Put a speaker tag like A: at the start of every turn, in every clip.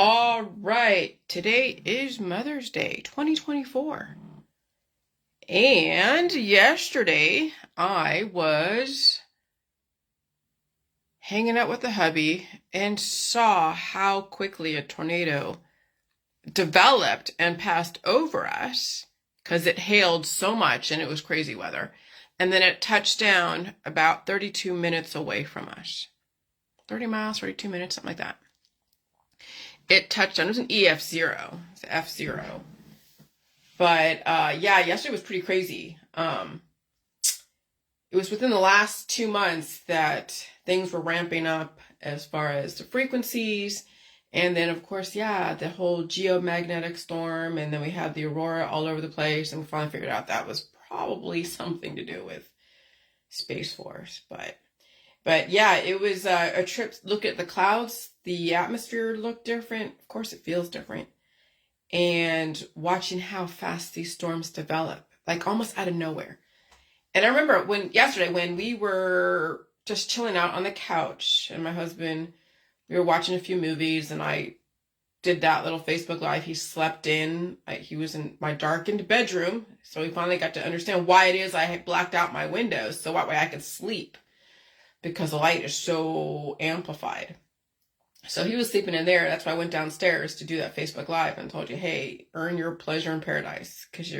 A: All right, today is Mother's Day 2024. And yesterday I was hanging out with the hubby and saw how quickly a tornado developed and passed over us because it hailed so much and it was crazy weather. And then it touched down about 32 minutes away from us. 30 miles, 32 minutes, something like that. It touched down. It was an EF0. It's F0. But yesterday was pretty crazy. It was within the last 2 months that things were ramping up as far as the frequencies. And then, of course, the whole geomagnetic storm. And then we had the aurora all over the place. And we finally figured out that was probably something to do with Space Force. But yeah, it was a trip. Look at the clouds. The atmosphere looked different. Of course, it feels different. And watching how fast these storms develop, like almost out of nowhere. And I remember yesterday when we were just chilling out on the couch and my husband, we were watching a few movies and I did that little Facebook Live. He slept in. He was in my darkened bedroom. So we finally got to understand why it is I had blacked out my windows so that way I could sleep because the light is so amplified. So he was sleeping in there. That's why I went downstairs to do that Facebook Live and told you, hey, earn your pleasure in paradise. Because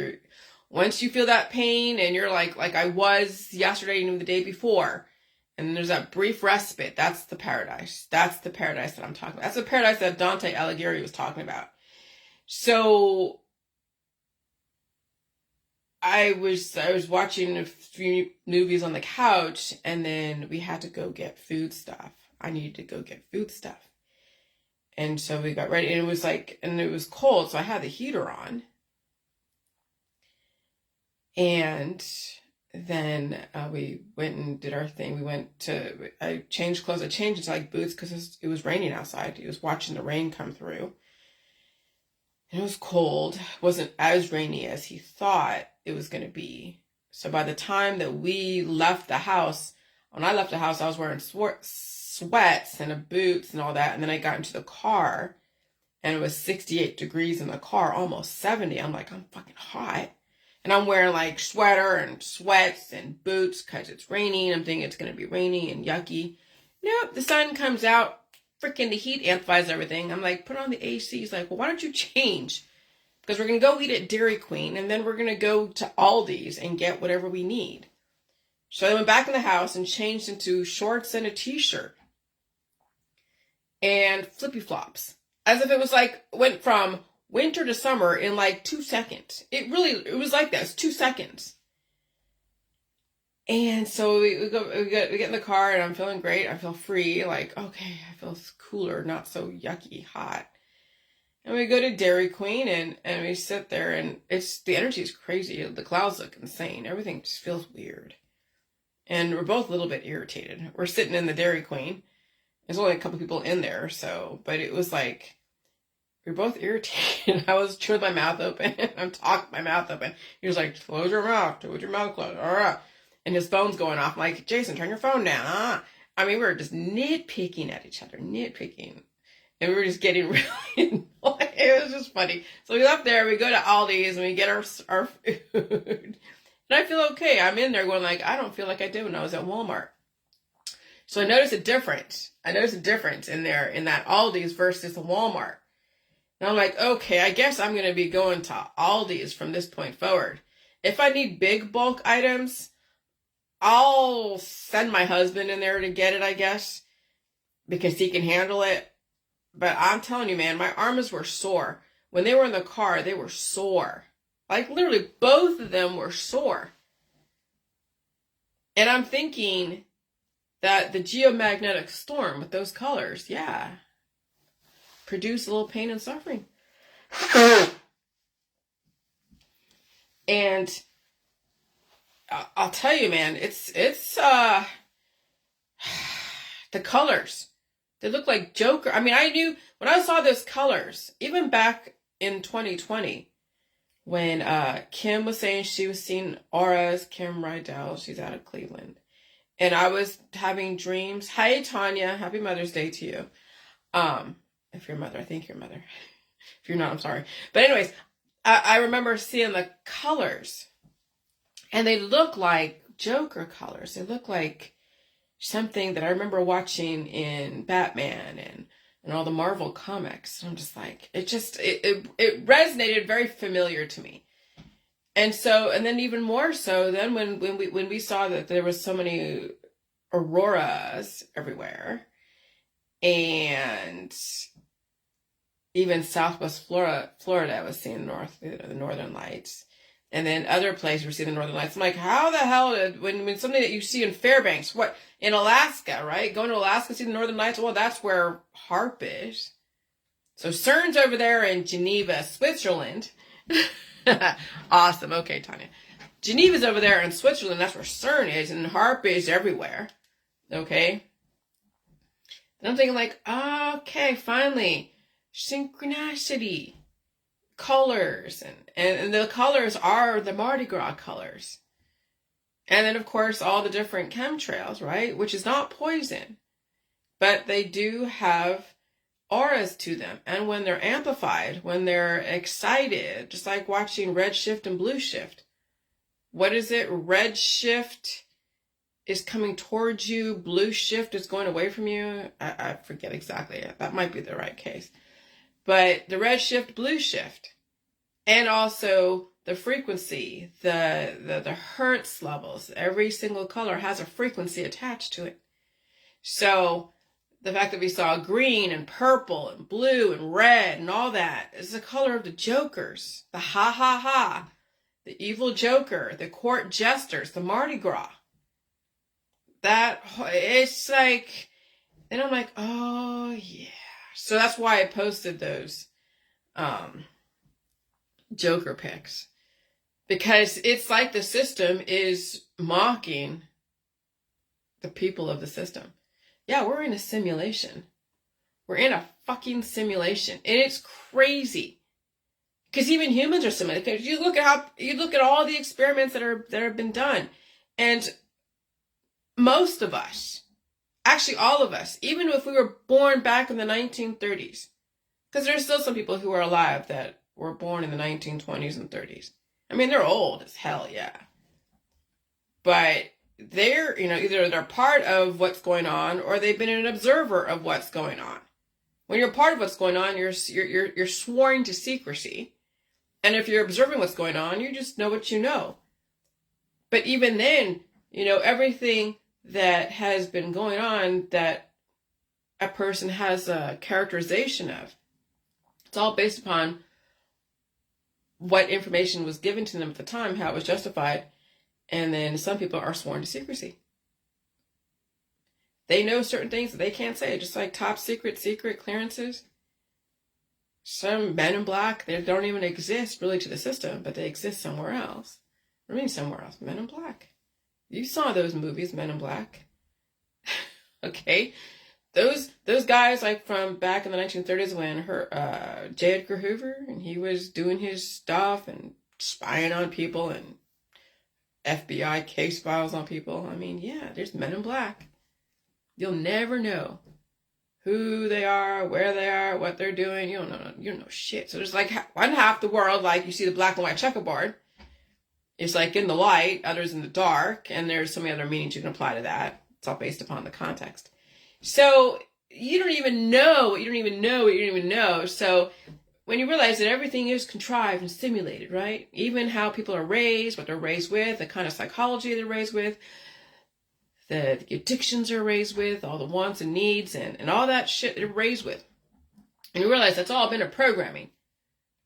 A: once you feel that pain and you're like I was yesterday and the day before, and then there's that brief respite, that's the paradise. That's the paradise that I'm talking about. That's the paradise that Dante Alighieri was talking about. So I was watching a few movies on the couch, and then we had to go get food stuff. I needed to go get food stuff. And so we got ready, and it was cold, so I had the heater on. And then we went and did our thing. I changed clothes. I changed into boots because it was raining outside. He was watching the rain come through. And it was cold. It wasn't as rainy as he thought it was going to be. So by the time that we left the house, when I left the house, I was wearing sweats and boots and all that. And then I got into the car and it was 68 degrees in the car, almost 70. I'm like, I'm fucking hot. And I'm wearing sweater and sweats and boots because it's raining. I'm thinking it's going to be rainy and yucky. Nope, the sun comes out. Freaking the heat amplifies everything. I'm like, put on the AC. He's like, well, why don't you change? Because we're going to go eat at Dairy Queen and then we're going to go to Aldi's and get whatever we need. So I went back in the house and changed into shorts and a t-shirt and flippy flops. As if it was went from winter to summer in 2 seconds. It was like that. It's 2 seconds. And so we get in the car and I'm feeling great. I feel free. Okay, I feel cooler, not so yucky hot. And we go to Dairy Queen and we sit there and the energy is crazy. The clouds look insane. Everything just feels weird. And we're both a little bit irritated. We're sitting in the Dairy Queen. There's only a couple people in there, but it was we're both irritated. I was chewing my mouth open. I'm talking my mouth open. He was like, close your mouth. With your mouth closed. All right. And his phone's going off. I'm like, Jason, turn your phone down. I mean, we were just nitpicking at each other. Nitpicking. And we were just getting really annoyed. It was just funny. So we left there. We go to Aldi's and we get our food. And I feel okay. I'm in there going I don't feel like I did when I was at Walmart. So I noticed a difference. In there, in that Aldi's versus the Walmart. And I'm like, okay, I guess I'm going to be going to Aldi's from this point forward. If I need big bulk items, I'll send my husband in there to get it, I guess, because he can handle it. But I'm telling you, man, my arms were sore. When they were in the car, they were sore. Literally, both of them were sore. And I'm thinking that the geomagnetic storm with those colors, produce a little pain and suffering. And I'll tell you, man, it's the colors. They look like Joker. I mean, I knew when I saw those colors, even back in 2020, when Kim was saying she was seeing auras, Kim Rydell, she's out of Cleveland. And I was having dreams. Hi, Tanya. Happy Mother's Day to you. If you're a mother, I think you're a mother. If you're not, I'm sorry. But anyways, I remember seeing the colors, and they look like Joker colors. They look like something that I remember watching in Batman and all the Marvel comics. And I'm just like, it resonated very familiar to me. And so, and then even more so, then when we saw that there was so many auroras everywhere, and even Southwest Florida, I was seeing the Northern Lights, and then other places were seeing the Northern Lights. I'm like, how the hell when something that you see in Fairbanks, what, in Alaska, right? Going to Alaska, see the Northern Lights. Well, that's where HAARP is. So CERN's over there in Geneva, Switzerland. Awesome. Okay, Tanya. Geneva's over there in Switzerland. That's where CERN is, and HAARP is everywhere. Okay. And I'm thinking like, okay, finally, synchronicity, colors, and the colors are the Mardi Gras colors. And then, of course, all the different chemtrails, right? Which is not poison, but they do have auras to them. And when they're amplified, when they're excited, just like watching red shift and blue shift. What is it? Red shift is coming towards you. Blue shift is going away from you. I forget exactly. That might be the right case. But the red shift, blue shift. And also the frequency, the hertz levels. Every single color has a frequency attached to it. So the fact that we saw green and purple and blue and red and all that is the color of the jokers. The ha ha ha. The evil joker. The court jesters. The Mardi Gras. That, it's like, and I'm like, oh yeah. So that's why I posted those Joker pics. Because it's like the system is mocking the people of the system. Yeah, we're in a simulation. We're in a fucking simulation. And it's crazy. Because even humans are simulated. Because you look at all the experiments that have been done. And most of us, actually all of us, even if we were born back in the 1930s, because there's still some people who are alive that were born in the 1920s and 30s. I mean, they're old as hell, yeah. But they're, either they're part of what's going on or they've been an observer of what's going on. When you're part of what's going on, you're sworn to secrecy. And if you're observing what's going on, you just know what you know. But even then, everything that has been going on that a person has a characterization of, it's all based upon what information was given to them at the time, how it was justified, and then some people are sworn to secrecy. They know certain things that they can't say, just like top secret clearances. Some men in black, they don't even exist really to the system, but they exist somewhere else. I mean somewhere else, Men in Black. You saw those movies, Men in Black. Okay? Those guys, like from back in the 1930s when J. Edgar Hoover, and he was doing his stuff and spying on people and FBI case files on people. I mean, yeah, there's Men in Black. You'll never know who they are, where they are, what they're doing. You don't know shit. So there's like one half the world, like you see the black and white checkerboard. It's like in the light, others in the dark, and there's so many other meanings you can apply to that. It's all based upon the context. So you don't even know what you don't even know what you don't even know. So when you realize that everything is contrived and simulated, right? Even how people are raised, what they're raised with, the kind of psychology they're raised with, the addictions they're raised with, all the wants and needs and all that shit they're raised with. And you realize that's all been a programming,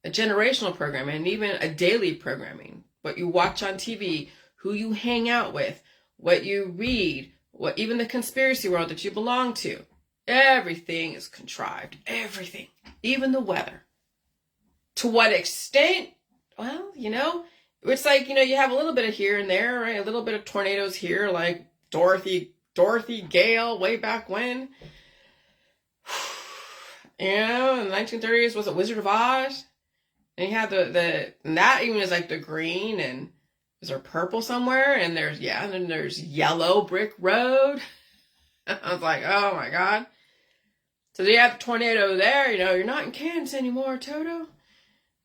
A: a generational programming, and even a daily programming. What you watch on TV, who you hang out with, what you read, what even the conspiracy world that you belong to. Everything is contrived. Everything. Even the weather. To what extent? Well, it's like, you have a little bit of here and there, right? A little bit of tornadoes here, like Dorothy Gale way back when. In the 1930s, was it Wizard of Oz? And you have and that even is like the green, and is there purple somewhere? And then there's yellow brick road. I was like, oh my God. So you have the tornado there, you know, you're not in Kansas anymore, Toto.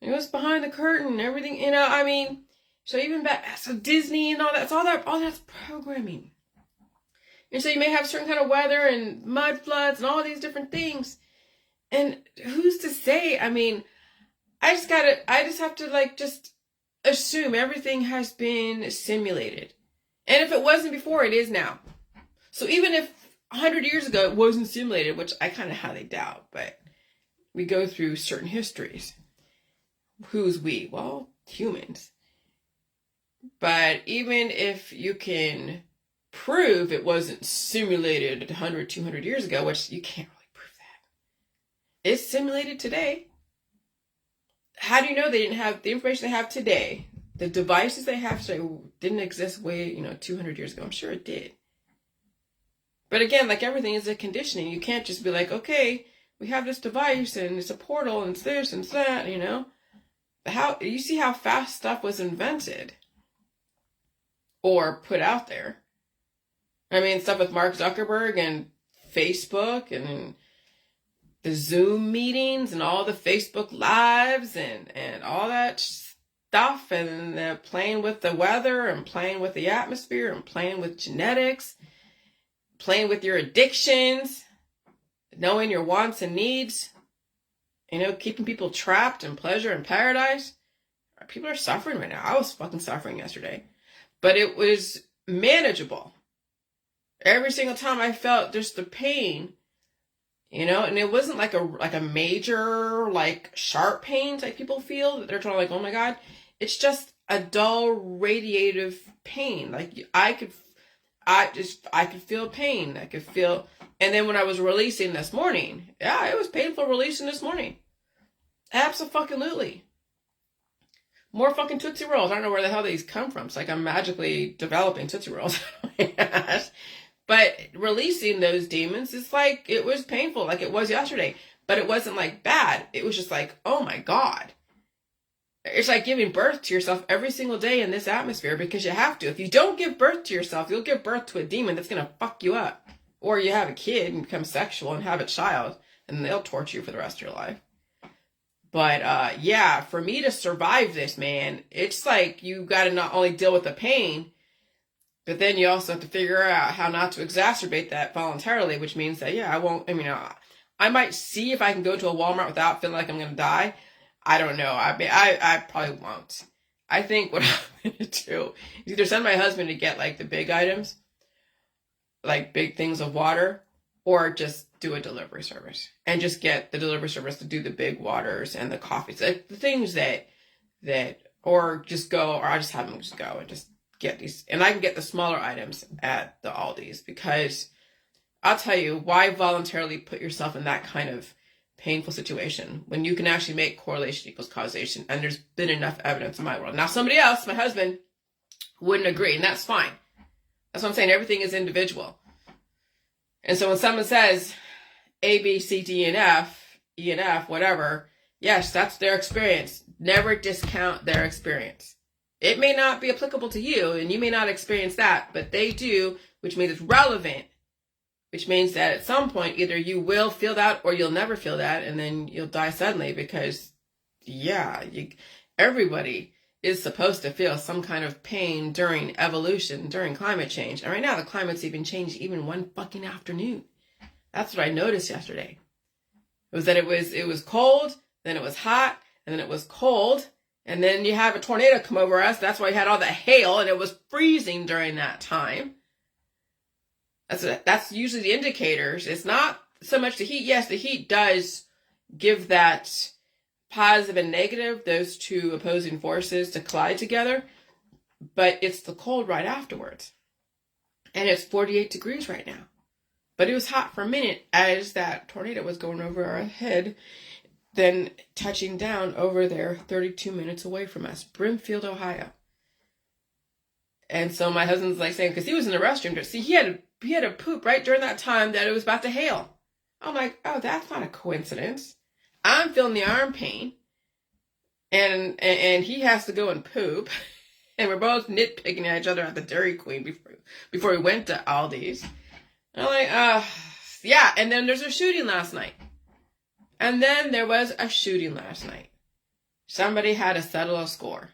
A: It was behind the curtain, everything, you know, I mean, so even back, so Disney and all that, all that's programming. And so you may have certain kind of weather and mud floods and all these different things. And who's to say? I mean, I just have to like just assume everything has been simulated. And if it wasn't before, it is now. So even if 100 years ago it wasn't simulated, which I kind of highly doubt, but we go through certain histories. Who's we? Well, humans. But even if you can prove it wasn't simulated 100, 200 years ago, which you can't really prove that. It's simulated today. How do you know they didn't have the information they have today? The devices they have today didn't exist way, 200 years ago. I'm sure it did. But again, like everything is a conditioning. You can't just be like, okay, we have this device and it's a portal and it's this and it's that, How you see how fast stuff was invented or put out there? I mean, stuff with Mark Zuckerberg and Facebook and the Zoom meetings and all the Facebook lives and all that stuff and playing with the weather and playing with the atmosphere and playing with genetics, playing with your addictions, knowing your wants and needs, keeping people trapped in pleasure and paradise. People are suffering right now. I was fucking suffering yesterday, but it was manageable. Every single time I felt just the pain, and it wasn't like a major, like sharp pains like people feel that they're trying to like, oh my God. It's just a dull radiative pain. Like I could feel pain. I could feel, and then when I was releasing this morning, yeah, it was painful releasing this morning. Abso-fucking-lutely. More fucking Tootsie Rolls. I don't know where the hell these come from. It's like I'm magically developing Tootsie Rolls. But releasing those demons, it's like, it was painful like it was yesterday. But it wasn't like bad. It was just like, oh my God. It's like giving birth to yourself every single day in this atmosphere because you have to. If you don't give birth to yourself, you'll give birth to a demon that's going to fuck you up. Or you have a kid and become sexual and have a child and they'll torture you for the rest of your life. But yeah, for me to survive this, man, it's like you got to not only deal with the pain, but then you also have to figure out how not to exacerbate that voluntarily, which means that, yeah, I might see if I can go to a Walmart without feeling like I'm going to die. I don't know. I probably won't. I think what I'm going to do is either send my husband to get like the big items, like big things of water, or just do a delivery service and just get the delivery service to do the big waters and the coffees, like the things that, or just go, or I just have them just go and just get these. And I can get the smaller items at the Aldi's because I'll tell you, why voluntarily put yourself in that kind of painful situation when you can actually make correlation equals causation, and there's been enough evidence in my world. Now somebody else, my husband, wouldn't agree, and that's fine. That's what I'm saying. Everything is individual. And so when someone says A, B, C, D, and F, E and F, whatever, yes, that's their experience. Never discount their experience. It may not be applicable to you, and you may not experience that, but they do, which means it's relevant. Which means that at some point, either you will feel that or you'll never feel that, and then you'll die suddenly because, yeah, everybody is supposed to feel some kind of pain during evolution, during climate change. And right now, the climate's even changed even one fucking afternoon. That's what I noticed yesterday. It was that it was cold, then it was hot, and then it was cold, and then you have a tornado come over us. That's why we had all the hail, and it was freezing during that time. That's usually the indicators. It's not so much the heat. Yes, the heat does give that positive and negative, those two opposing forces to collide together. But it's the cold right afterwards. And it's 48 degrees right now. But it was hot for a minute as that tornado was going over our head, then touching down over there 32 minutes away from us, Brimfield, Ohio. And so my husband's like saying, because he was in the restroom, see, he had to poop right during that time that it was about to hail. I'm like, oh, that's not a coincidence. I'm feeling the arm pain, and he has to go and poop, and we're both nitpicking at each other at the Dairy Queen before we went to Aldi's. And I'm like, yeah. And then there's a shooting last night. And then there was a shooting last night. Somebody had to settle a score.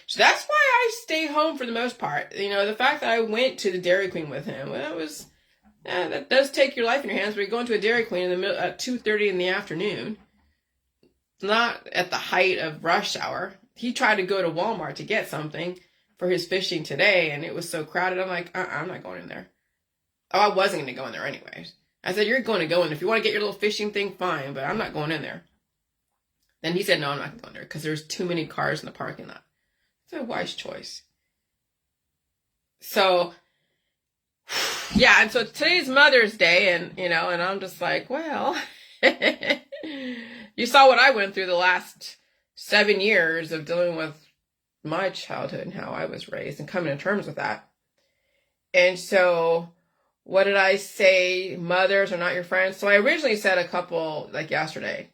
A: So that's why I stay home for the most part. The fact that I went to the Dairy Queen with him, that does take your life in your hands. But you're going to a Dairy Queen in the middle at 2:30 in the afternoon, not at the height of rush hour. He tried to go to Walmart to get something for his fishing today, and it was so crowded. I'm like, I'm not going in there. Oh, I wasn't going to go in there anyways. I said, you're going to go in. If you want to get your little fishing thing, fine, but I'm not going in there. Then he said, no, I'm not going to go in there because there's too many cars in the parking lot. It's a wise choice. So, yeah, and so today's Mother's Day, and I'm just like, well, you saw what I went through the last 7 years of dealing with my childhood and how I was raised and coming to terms with that. And so, what did I say? Mothers are not your friends. So I originally said a couple, like yesterday,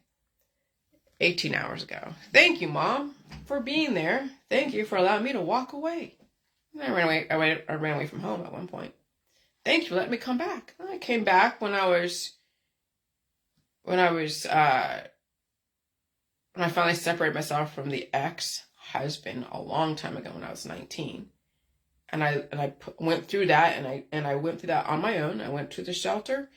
A: 18 hours ago. Thank you, Mom, for being there. Thank you for allowing me to walk away. And I ran away from home at one point. Thank you for letting me come back. I came back when I finally separated myself from the ex-husband a long time ago when I was 19. And I went through that, and I went through that on my own. I went to the shelter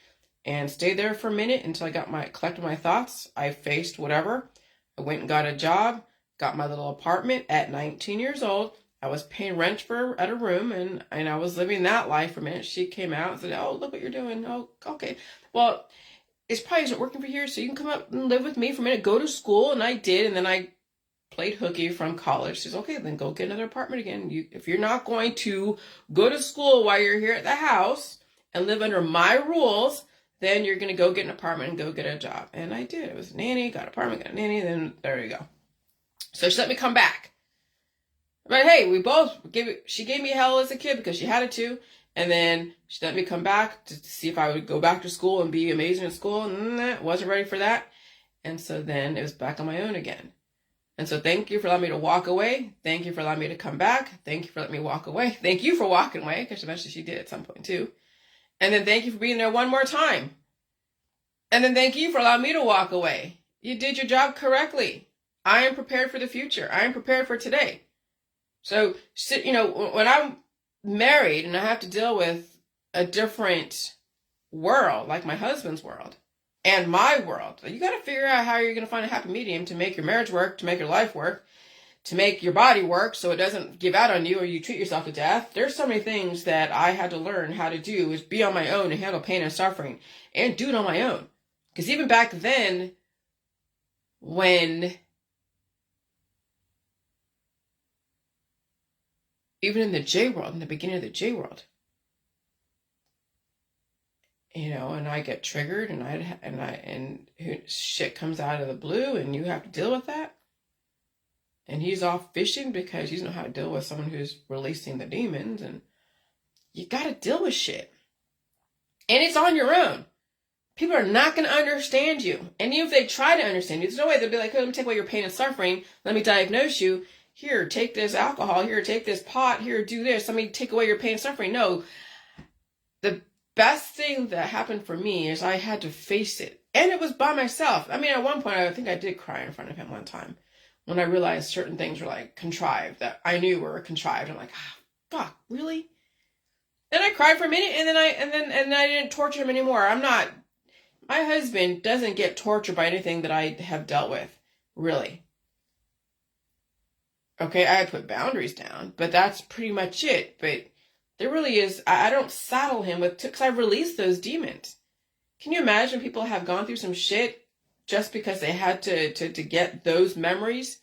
A: and stayed there for a minute until I collected my thoughts. I faced whatever. I went and got a job, got my little apartment at 19 years old. I was paying rent at a room, and I was living that life for a minute. She came out and said, oh, look what you're doing. Oh, okay. Well, it probably isn't working for you, so you can come up and live with me for a minute, go to school. And I did, and then I played hooky from college. She says, okay, then go get another apartment again. If you're not going to go to school while you're here at the house and live under my rules, then you're going to go get an apartment and go get a job. And I did. It was a nanny, got an apartment, got a nanny, then there you go. So she let me come back. But hey, she gave me hell as a kid because she had to. And then she let me come back to see if I would go back to school and be amazing at school. And wasn't ready for that. And so then it was back on my own again. And so thank you for letting me to walk away. Thank you for allowing me to come back. Thank you for letting me walk away. Thank you for walking away, because eventually she did at some point too. And then thank you for being there one more time. And then thank you for allowing me to walk away. You did your job correctly. I am prepared for the future. I am prepared for today. So, when I'm married and I have to deal with a different world, like my husband's world, and my world, you got to figure out how you're going to find a happy medium to make your marriage work, to make your life work, to make your body work so it doesn't give out on you or you treat yourself to death. There's so many things that I had to learn how to do, is be on my own and handle pain and suffering and do it on my own. Because even back then, even in the J world, in the beginning of the J world, and I get triggered and shit comes out of the blue and you have to deal with that. And he's off fishing because he doesn't know how to deal with someone who's releasing the demons, and you got to deal with shit. And it's on your own. People are not going to understand you. And even if they try to understand you, there's no way they'll be like, hey, let me take away your pain and suffering. Let me diagnose you. Here, take this alcohol. Here, take this pot. Here, do this. Let me take away your pain and suffering. No. The best thing that happened for me is I had to face it. And it was by myself. I mean, at one point, I think I did cry in front of him one time when I realized certain things were like contrived, that I knew were contrived. I'm like, fuck, really? Then I cried for a minute, and then I didn't torture him anymore. My husband doesn't get tortured by anything that I have dealt with, really. Okay, I put boundaries down, but that's pretty much it. But there really is, I don't saddle him with, because I've released those demons. Can you imagine people have gone through some shit just because they had to get those memories,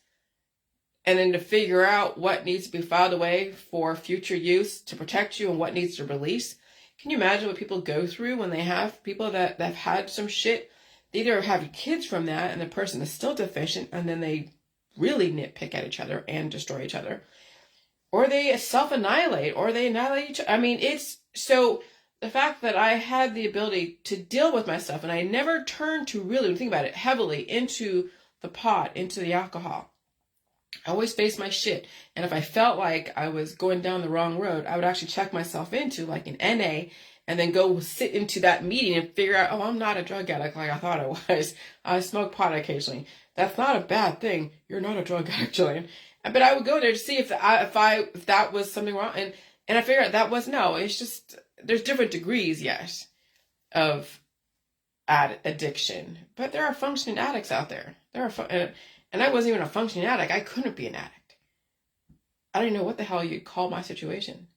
A: and then to figure out what needs to be filed away for future use to protect you and what needs to release? Can you imagine what people go through when they have people that have had some shit? They either have kids from that and the person is still deficient, and then they really nitpick at each other and destroy each other, or they self-annihilate, or they annihilate each other. I mean, it's so the fact that I had the ability to deal with myself, and I never turned to really, think about it, heavily into the pot, into the alcohol. I always faced my shit. And if I felt like I was going down the wrong road, I would actually check myself into like an NA and then go sit into that meeting and figure out, oh, I'm not a drug addict like I thought I was. I smoke pot occasionally. That's not a bad thing. You're not a drug addict, Jillian. But I would go there to see if that was something wrong. And I figured out that was no. It's just, there's different degrees, yes, of addiction. But there are functioning addicts out there. And I wasn't even a functioning addict. I couldn't be an addict. I don't even know what the hell you'd call my situation.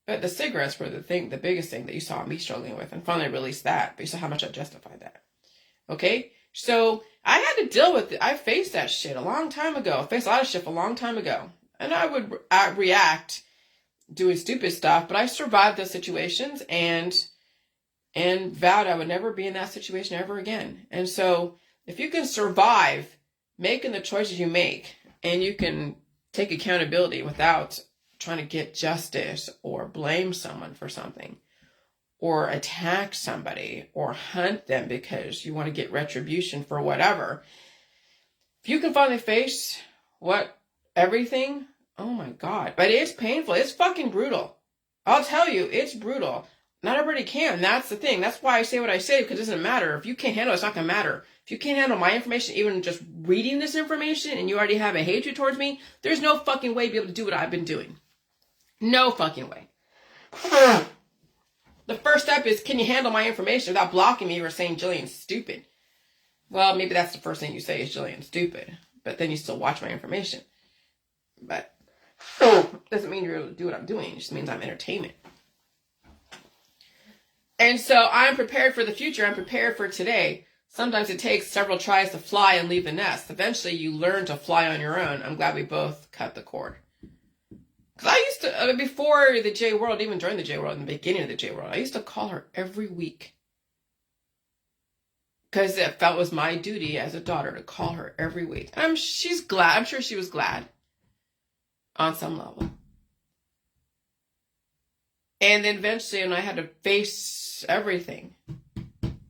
A: But the cigarettes were the biggest thing that you saw me struggling with. And finally I released that. But you saw how much I justified that. Okay? So I had to deal with it. I faced that shit a long time ago. I faced a lot of shit a long time ago. And I would react doing stupid stuff. But I survived those situations and vowed I would never be in that situation ever again. And so if you can survive making the choices you make, and you can take accountability without trying to get justice or blame someone for something or attack somebody or hunt them because you want to get retribution for whatever, if you can finally face everything, oh my God. But it's painful. It's fucking brutal. I'll tell you, it's brutal. Not everybody can. That's the thing. That's why I say what I say, because it doesn't matter. If you can't handle it, it's not going to matter. If you can't handle my information, even just reading this information, and you already have a hatred towards me, there's no fucking way to be able to do what I've been doing. No fucking way. The first step is, can you handle my information without blocking me or saying Jillian's stupid? Well, maybe that's the first thing you say is Jillian's stupid, but then you still watch my information. But doesn't mean you're able to do what I'm doing. It just means I'm entertainment. And so I'm prepared for the future. I'm prepared for today. Sometimes it takes several tries to fly and leave the nest. Eventually you learn to fly on your own. I'm glad we both cut the cord. Because I used to, before the J World, even during the J World, in the beginning of the J World, I used to call her every week. Because it felt was my duty as a daughter to call her every week. She's glad. I'm sure she was glad. On some level. And then eventually, when I had to face everything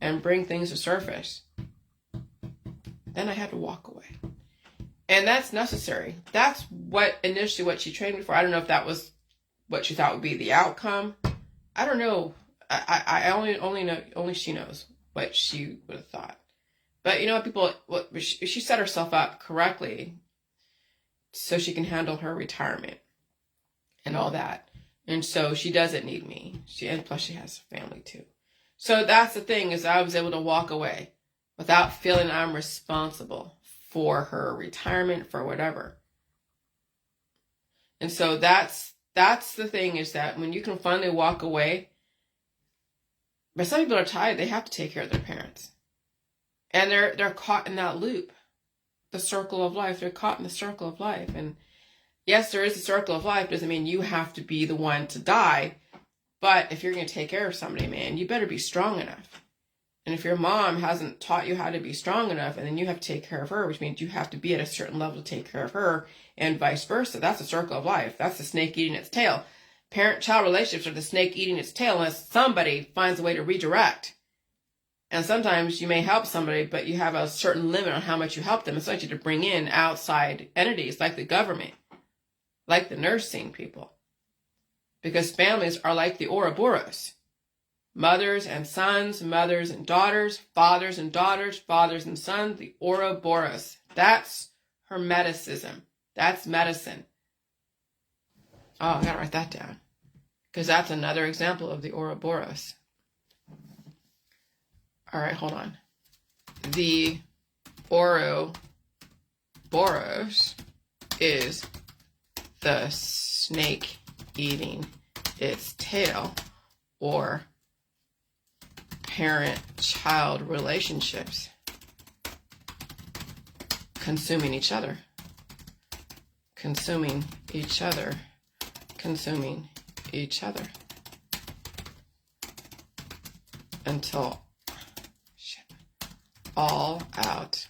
A: and bring things to surface, then I had to walk away. And that's necessary. That's what she trained me for. I don't know if that was what she thought would be the outcome. I don't know. I only know, only she knows what she would have thought. But you know what, she set herself up correctly so she can handle her retirement and all that. And so she doesn't need me. And plus she has a family too. So that's the thing, is I was able to walk away without feeling I'm responsible for her retirement, for whatever. And so that's the thing, is that when you can finally walk away, but some people are tired, they have to take care of their parents. And they're caught in that loop. The circle of life. They're caught in the circle of life. And yes, there is a circle of life. Doesn't mean you have to be the one to die. But if you're going to take care of somebody, man, you better be strong enough. And if your mom hasn't taught you how to be strong enough, and then you have to take care of her, which means you have to be at a certain level to take care of her, and vice versa. That's a circle of life. That's the snake eating its tail. Parent-child relationships are the snake eating its tail unless somebody finds a way to redirect. And sometimes you may help somebody, but you have a certain limit on how much you help them. It's like you to bring in outside entities like the government, like the nursing people. Because families are like the Ouroboros. Mothers and sons, mothers and daughters, fathers and daughters, fathers and sons, the Ouroboros. That's Hermeticism. That's medicine. Oh, I gotta write that down. Because that's another example of the Ouroboros. All right, hold on. The Ouroboros is the snake eating its tail, or parent-child relationships consuming each other, consuming each other, consuming each other until all out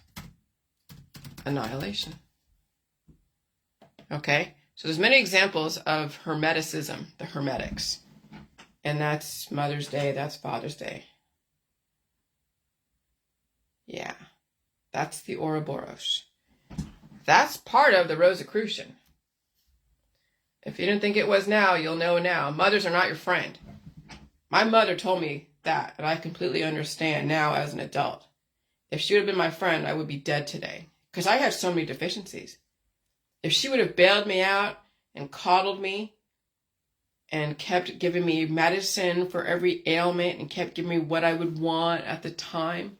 A: annihilation. Okay? So there's many examples of Hermeticism, the Hermetics. And that's Mother's Day, that's Father's Day. Yeah. That's the Ouroboros. That's part of the Rosicrucian. If you didn't think it was now, you'll know now. Mothers are not your friend. My mother told me that, and I completely understand now as an adult. If she would have been my friend, I would be dead today. Because I had so many deficiencies. If she would have bailed me out and coddled me and kept giving me medicine for every ailment and kept giving me what I would want at the time,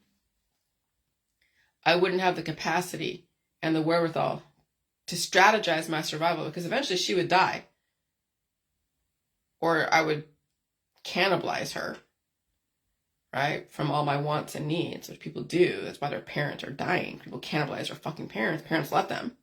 A: I wouldn't have the capacity and the wherewithal to strategize my survival, because eventually she would die. Or I would cannibalize her, right? From all my wants and needs, which people do. That's why their parents are dying. People cannibalize their fucking parents. Parents let them.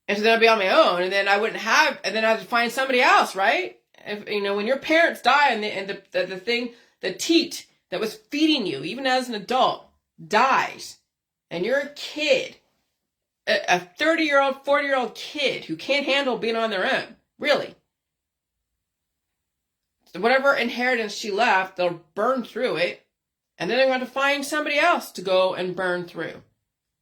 A: And so then I'd be on my own, and then I wouldn't have, and then I'd have to find somebody else, right? If, when your parents die and the teat that was feeding you, even as an adult, dies, and you're a kid, a 30-year-old, 40-year-old kid who can't handle being on their own, really. So whatever inheritance she left, they'll burn through it, and then they're going to find somebody else to go and burn through.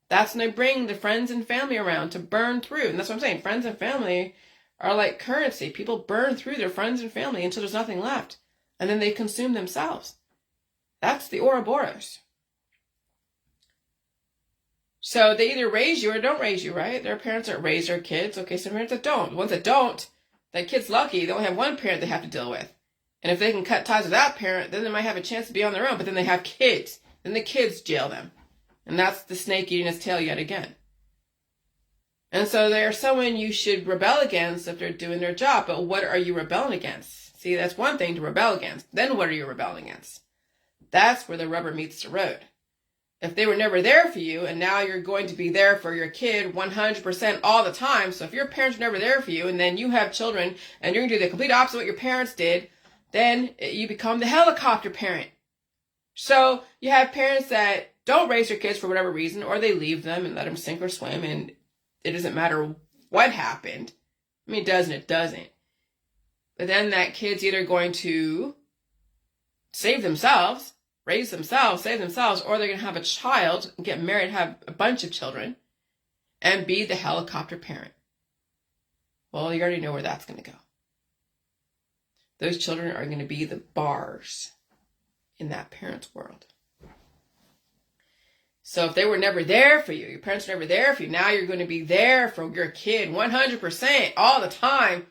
A: That's when they bring the friends and family around to burn through. And that's what I'm saying. Friends and family are like currency. People burn through their friends and family until there's nothing left. And then they consume themselves. That's the Ouroboros. So they either raise you or don't raise you, right? There are parents that raise their kids. Okay, some parents that don't. The ones that don't, that kid's lucky. They only have one parent they have to deal with. And if they can cut ties with that parent, then they might have a chance to be on their own. But then they have kids. Then the kids jail them. And that's the snake eating its tail yet again. And so they're someone you should rebel against if they're doing their job. But what are you rebelling against? See, that's one thing to rebel against. Then what are you rebelling against? That's where the rubber meets the road. If they were never there for you, and now you're going to be there for your kid 100% all the time. So if your parents are never there for you, and then you have children, and you're going to do the complete opposite of what your parents did, then you become the helicopter parent. So you have parents that don't raise their kids for whatever reason, or they leave them and let them sink or swim, and it doesn't matter what happened. I mean, it does and it doesn't. But then that kid's either going to save themselves, raise themselves, save themselves, or they're going to have a child, get married, have a bunch of children, and be the helicopter parent. Well, you already know where that's going to go. Those children are going to be the bars in that parent's world. So if they were never there for you, your parents were never there for you, now you're going to be there for your kid 100% all the time,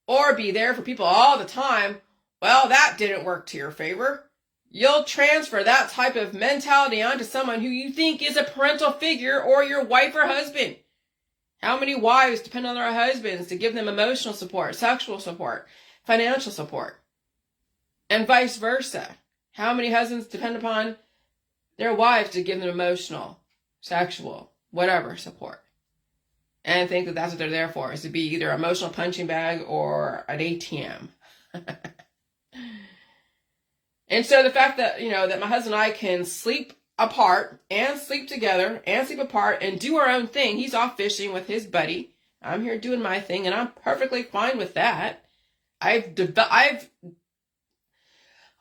A: or be there for people all the time. Well, that didn't work to your favor. You'll transfer that type of mentality onto someone who you think is a parental figure, or your wife or husband. How many wives depend on their husbands to give them emotional support, sexual support, financial support, and vice versa? How many husbands depend upon their wives to give them emotional, sexual, whatever support, and think that that's what they're there for, is to be either an emotional punching bag or an ATM? And so the fact that, that my husband and I can sleep apart and sleep together and sleep apart and do our own thing. He's off fishing with his buddy. I'm here doing my thing, and I'm perfectly fine with that. I've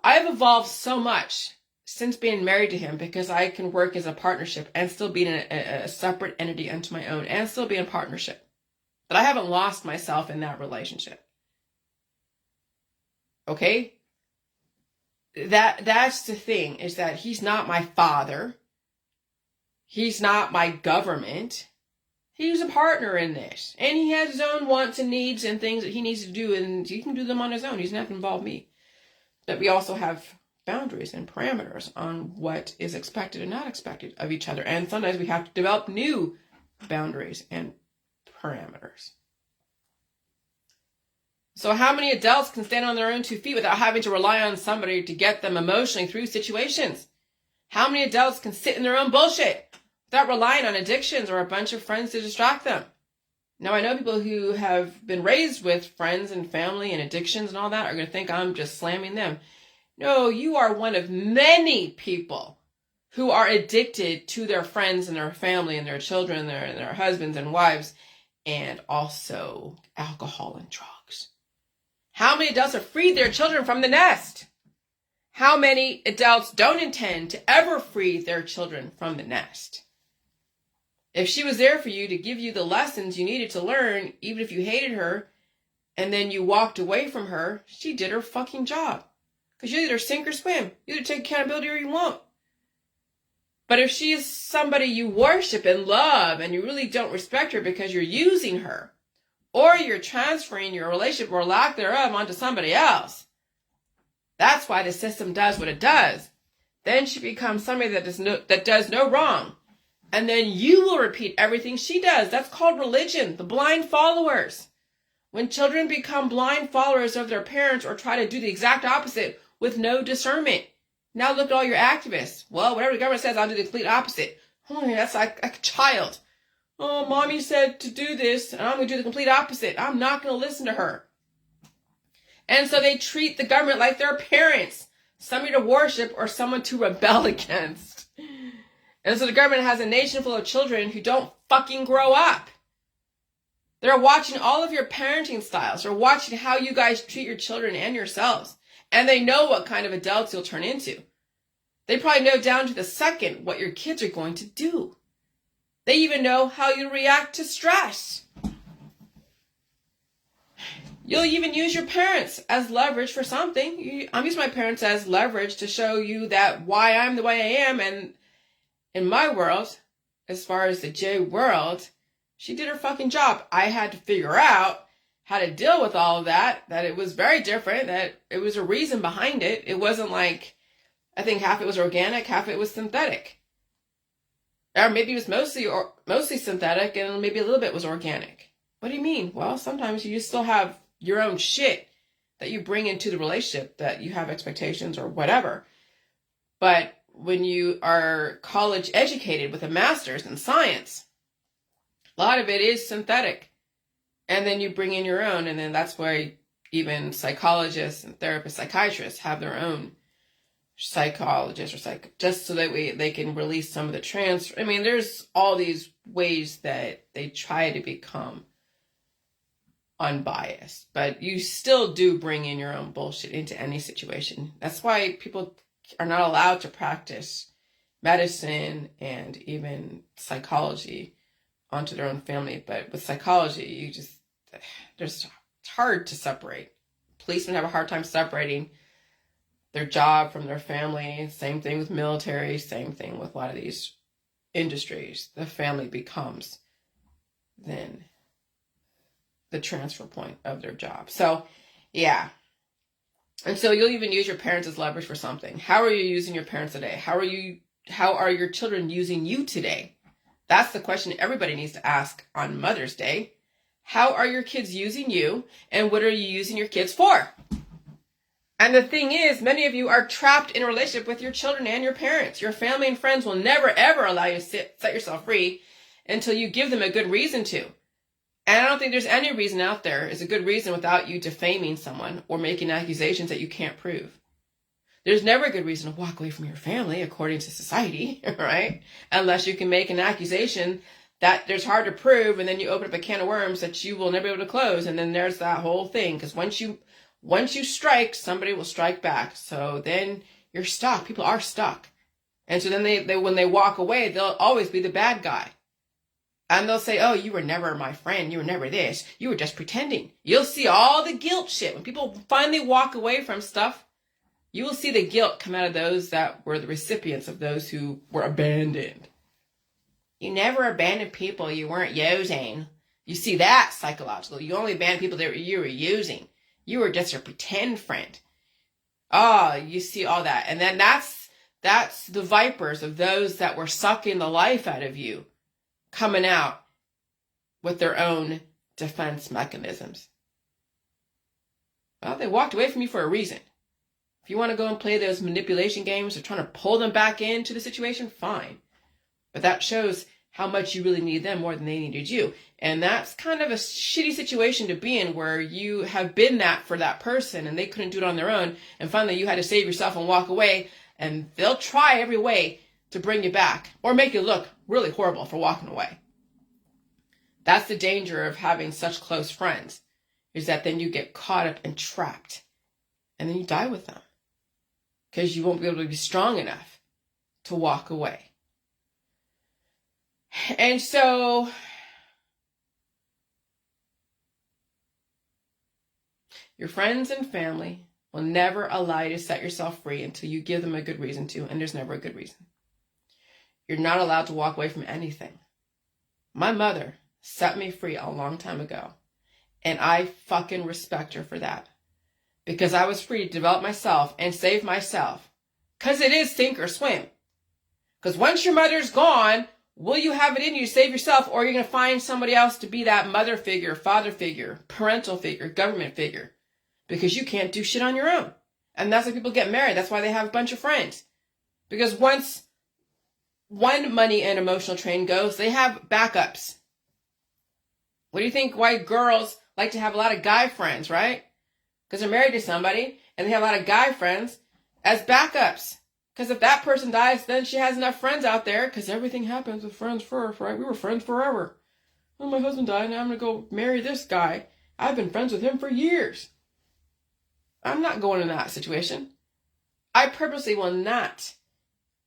A: evolved so much since being married to him, because I can work as a partnership and still be in a separate entity unto my own and still be in partnership. But I haven't lost myself in that relationship. Okay? That's the thing, is that he's not my father. He's not my government. He's a partner in this. And he has his own wants and needs and things that he needs to do, and he can do them on his own. He doesn't have to involve me. But we also have boundaries and parameters on what is expected and not expected of each other. And sometimes we have to develop new boundaries and parameters. So how many adults can stand on their own 2 feet without having to rely on somebody to get them emotionally through situations? How many adults can sit in their own bullshit without relying on addictions or a bunch of friends to distract them? Now, I know people who have been raised with friends and family and addictions and all that are going to think I'm just slamming them. No, you are one of many people who are addicted to their friends and their family and their children and their husbands and wives, and also alcohol and drugs. How many adults have freed their children from the nest? How many adults don't intend to ever free their children from the nest? If she was there for you to give you the lessons you needed to learn, even if you hated her, and then you walked away from her, she did her fucking job. Because you either sink or swim. You either take accountability or you won't. But if she's somebody you worship and love and you really don't respect her because you're using her, or you're transferring your relationship or lack thereof onto somebody else, that's why the system does what it does. Then she becomes somebody that does no wrong. And then you will repeat everything she does. That's called religion, the blind followers. When children become blind followers of their parents or try to do the exact opposite with no discernment. Now look at all your activists. Well, whatever the government says, I'll do the complete opposite. Oh, that's like a child. Oh, mommy said to do this, and I'm going to do the complete opposite. I'm not going to listen to her. And so they treat the government like their parents, somebody to worship or someone to rebel against. And so the government has a nation full of children who don't fucking grow up. They're watching all of your parenting styles. They're watching how you guys treat your children and yourselves. And they know what kind of adults you'll turn into. They probably know down to the second what your kids are going to do. They even know how you react to stress. You'll even use your parents as leverage for something. I'm using my parents as leverage to show you that why I'm the way I am. And in my world, as far as the J world, she did her fucking job. I had to figure out how to deal with all of that it was very different, that it was a reason behind it. It wasn't like, I think half it was organic, half it was synthetic. Or maybe it was mostly synthetic and maybe a little bit was organic. What do you mean? Well, sometimes you still have your own shit that you bring into the relationship, that you have expectations or whatever. But when you are college educated with a master's in science, a lot of it is synthetic. And then you bring in your own, and then that's why even psychologists and therapists, psychiatrists have their own psychologists or just so that they can release some of the transfer. I mean, there's all these ways that they try to become unbiased, but you still do bring in your own bullshit into any situation. That's why people are not allowed to practice medicine and even psychology onto their own family. But with psychology, it's hard to separate. Policemen have a hard time separating their job from their family. Same thing with military, same thing with a lot of these industries. The family becomes then the transfer point of their job. So, yeah. And so you'll even use your parents as leverage for something. How are you using your parents today? How are your children using you today? That's the question everybody needs to ask on Mother's Day. How are your kids using you, and what are you using your kids for? And the thing is, many of you are trapped in a relationship with your children and your parents. Your family and friends will never, ever allow you to set yourself free until you give them a good reason to. And I don't think there's any reason out there is a good reason without you defaming someone or making accusations that you can't prove. There's never a good reason to walk away from your family, according to society, right? Unless you can make an accusation that there's hard to prove, and then you open up a can of worms that you will never be able to close, and then there's that whole thing. Because once you strike, somebody will strike back. So then you're stuck. People are stuck. And so then they when they walk away, they'll always be the bad guy. And they'll say, oh, you were never my friend. You were never this. You were just pretending. You'll see all the guilt shit. When people finally walk away from stuff, you will see the guilt come out of those that were the recipients of those who were abandoned. You never abandoned people you weren't using. You see that psychological. You only abandoned people that you were using. You were just a pretend friend. Oh, you see all that. And then that's the vipers of those that were sucking the life out of you, coming out with their own defense mechanisms. Well, they walked away from you for a reason. If you want to go and play those manipulation games or trying to pull them back into the situation, fine. But that shows how much you really need them more than they needed you. And that's kind of a shitty situation to be in, where you have been that for that person and they couldn't do it on their own. And finally you had to save yourself and walk away, and they'll try every way to bring you back or make you look really horrible for walking away. That's the danger of having such close friends, is that then you get caught up and trapped, and then you die with them because you won't be able to be strong enough to walk away. And so your friends and family will never allow you to set yourself free until you give them a good reason to, and there's never a good reason. You're not allowed to walk away from anything. My mother set me free a long time ago, and I fucking respect her for that. Because I was free to develop myself and save myself. Because it is sink or swim. Because once your mother's gone, will you have it in you to save yourself, or are you going to find somebody else to be that mother figure, father figure, parental figure, government figure? Because you can't do shit on your own. And that's why people get married. That's why they have a bunch of friends. Because once one money and emotional train goes, they have backups. What do you think why girls like to have a lot of guy friends, right? Because they're married to somebody and they have a lot of guy friends as backups. Because if that person dies, then she has enough friends out there, because everything happens with friends first, right? We were friends forever. Well, my husband died, and I'm going to go marry this guy. I've been friends with him for years. I'm not going in that situation. I purposely will not.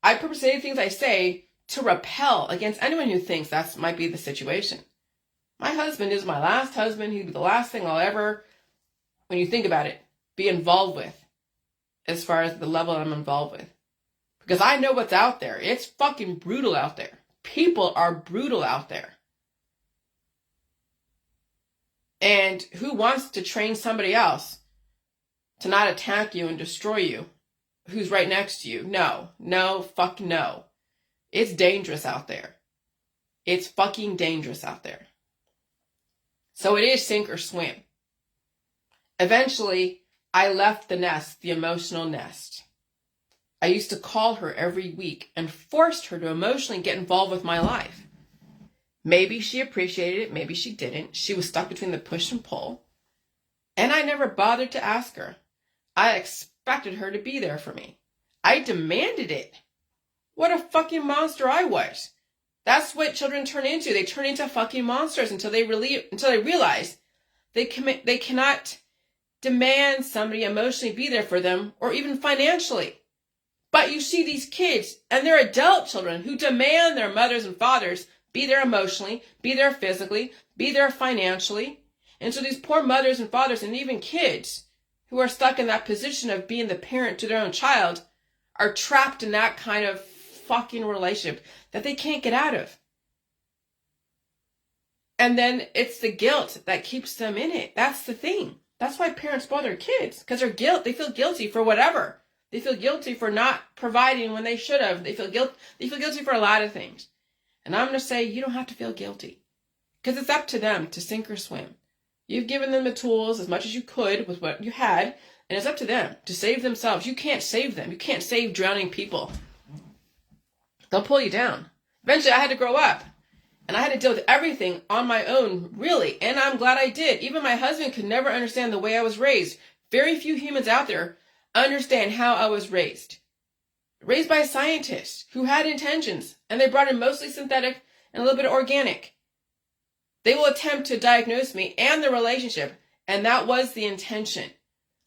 A: I purposely say things I say to repel against anyone who thinks that might be the situation. My husband is my last husband. He'd be the last thing I'll ever, when you think about it, be involved with, as far as the level I'm involved with. Because I know what's out there. It's fucking brutal out there. People are brutal out there. And who wants to train somebody else to not attack you and destroy you who's right next to you? No, fuck no. It's dangerous out there. It's fucking dangerous out there. So it is sink or swim. Eventually, I left the nest, the emotional nest. I used to call her every week and forced her to emotionally get involved with my life. Maybe she appreciated it, maybe she didn't. She was stuck between the push and pull. And I never bothered to ask her. I expected her to be there for me. I demanded it. What a fucking monster I was. That's what children turn into. They turn into fucking monsters until they realize they cannot demand somebody emotionally be there for them, or even financially. But you see these kids, and they're adult children who demand their mothers and fathers be there emotionally, be there physically, be there financially. And so these poor mothers and fathers, and even kids who are stuck in that position of being the parent to their own child, are trapped in that kind of fucking relationship that they can't get out of. And then it's the guilt that keeps them in it. That's the thing. That's why parents spoil their kids, because they feel guilty for whatever. They feel guilty for not providing when they should have. They feel guilty for a lot of things. And I'm going to say you don't have to feel guilty, because it's up to them to sink or swim. You've given them the tools as much as you could with what you had, and it's up to them to save themselves. You can't save them. You can't save drowning people. They'll pull you down. Eventually, I had to grow up, and I had to deal with everything on my own, really, and I'm glad I did. Even my husband could never understand the way I was raised. Very few humans out there understand how I was raised. Raised by scientists who had intentions, and they brought in mostly synthetic and a little bit of organic. They will attempt to diagnose me and the relationship, and that was the intention.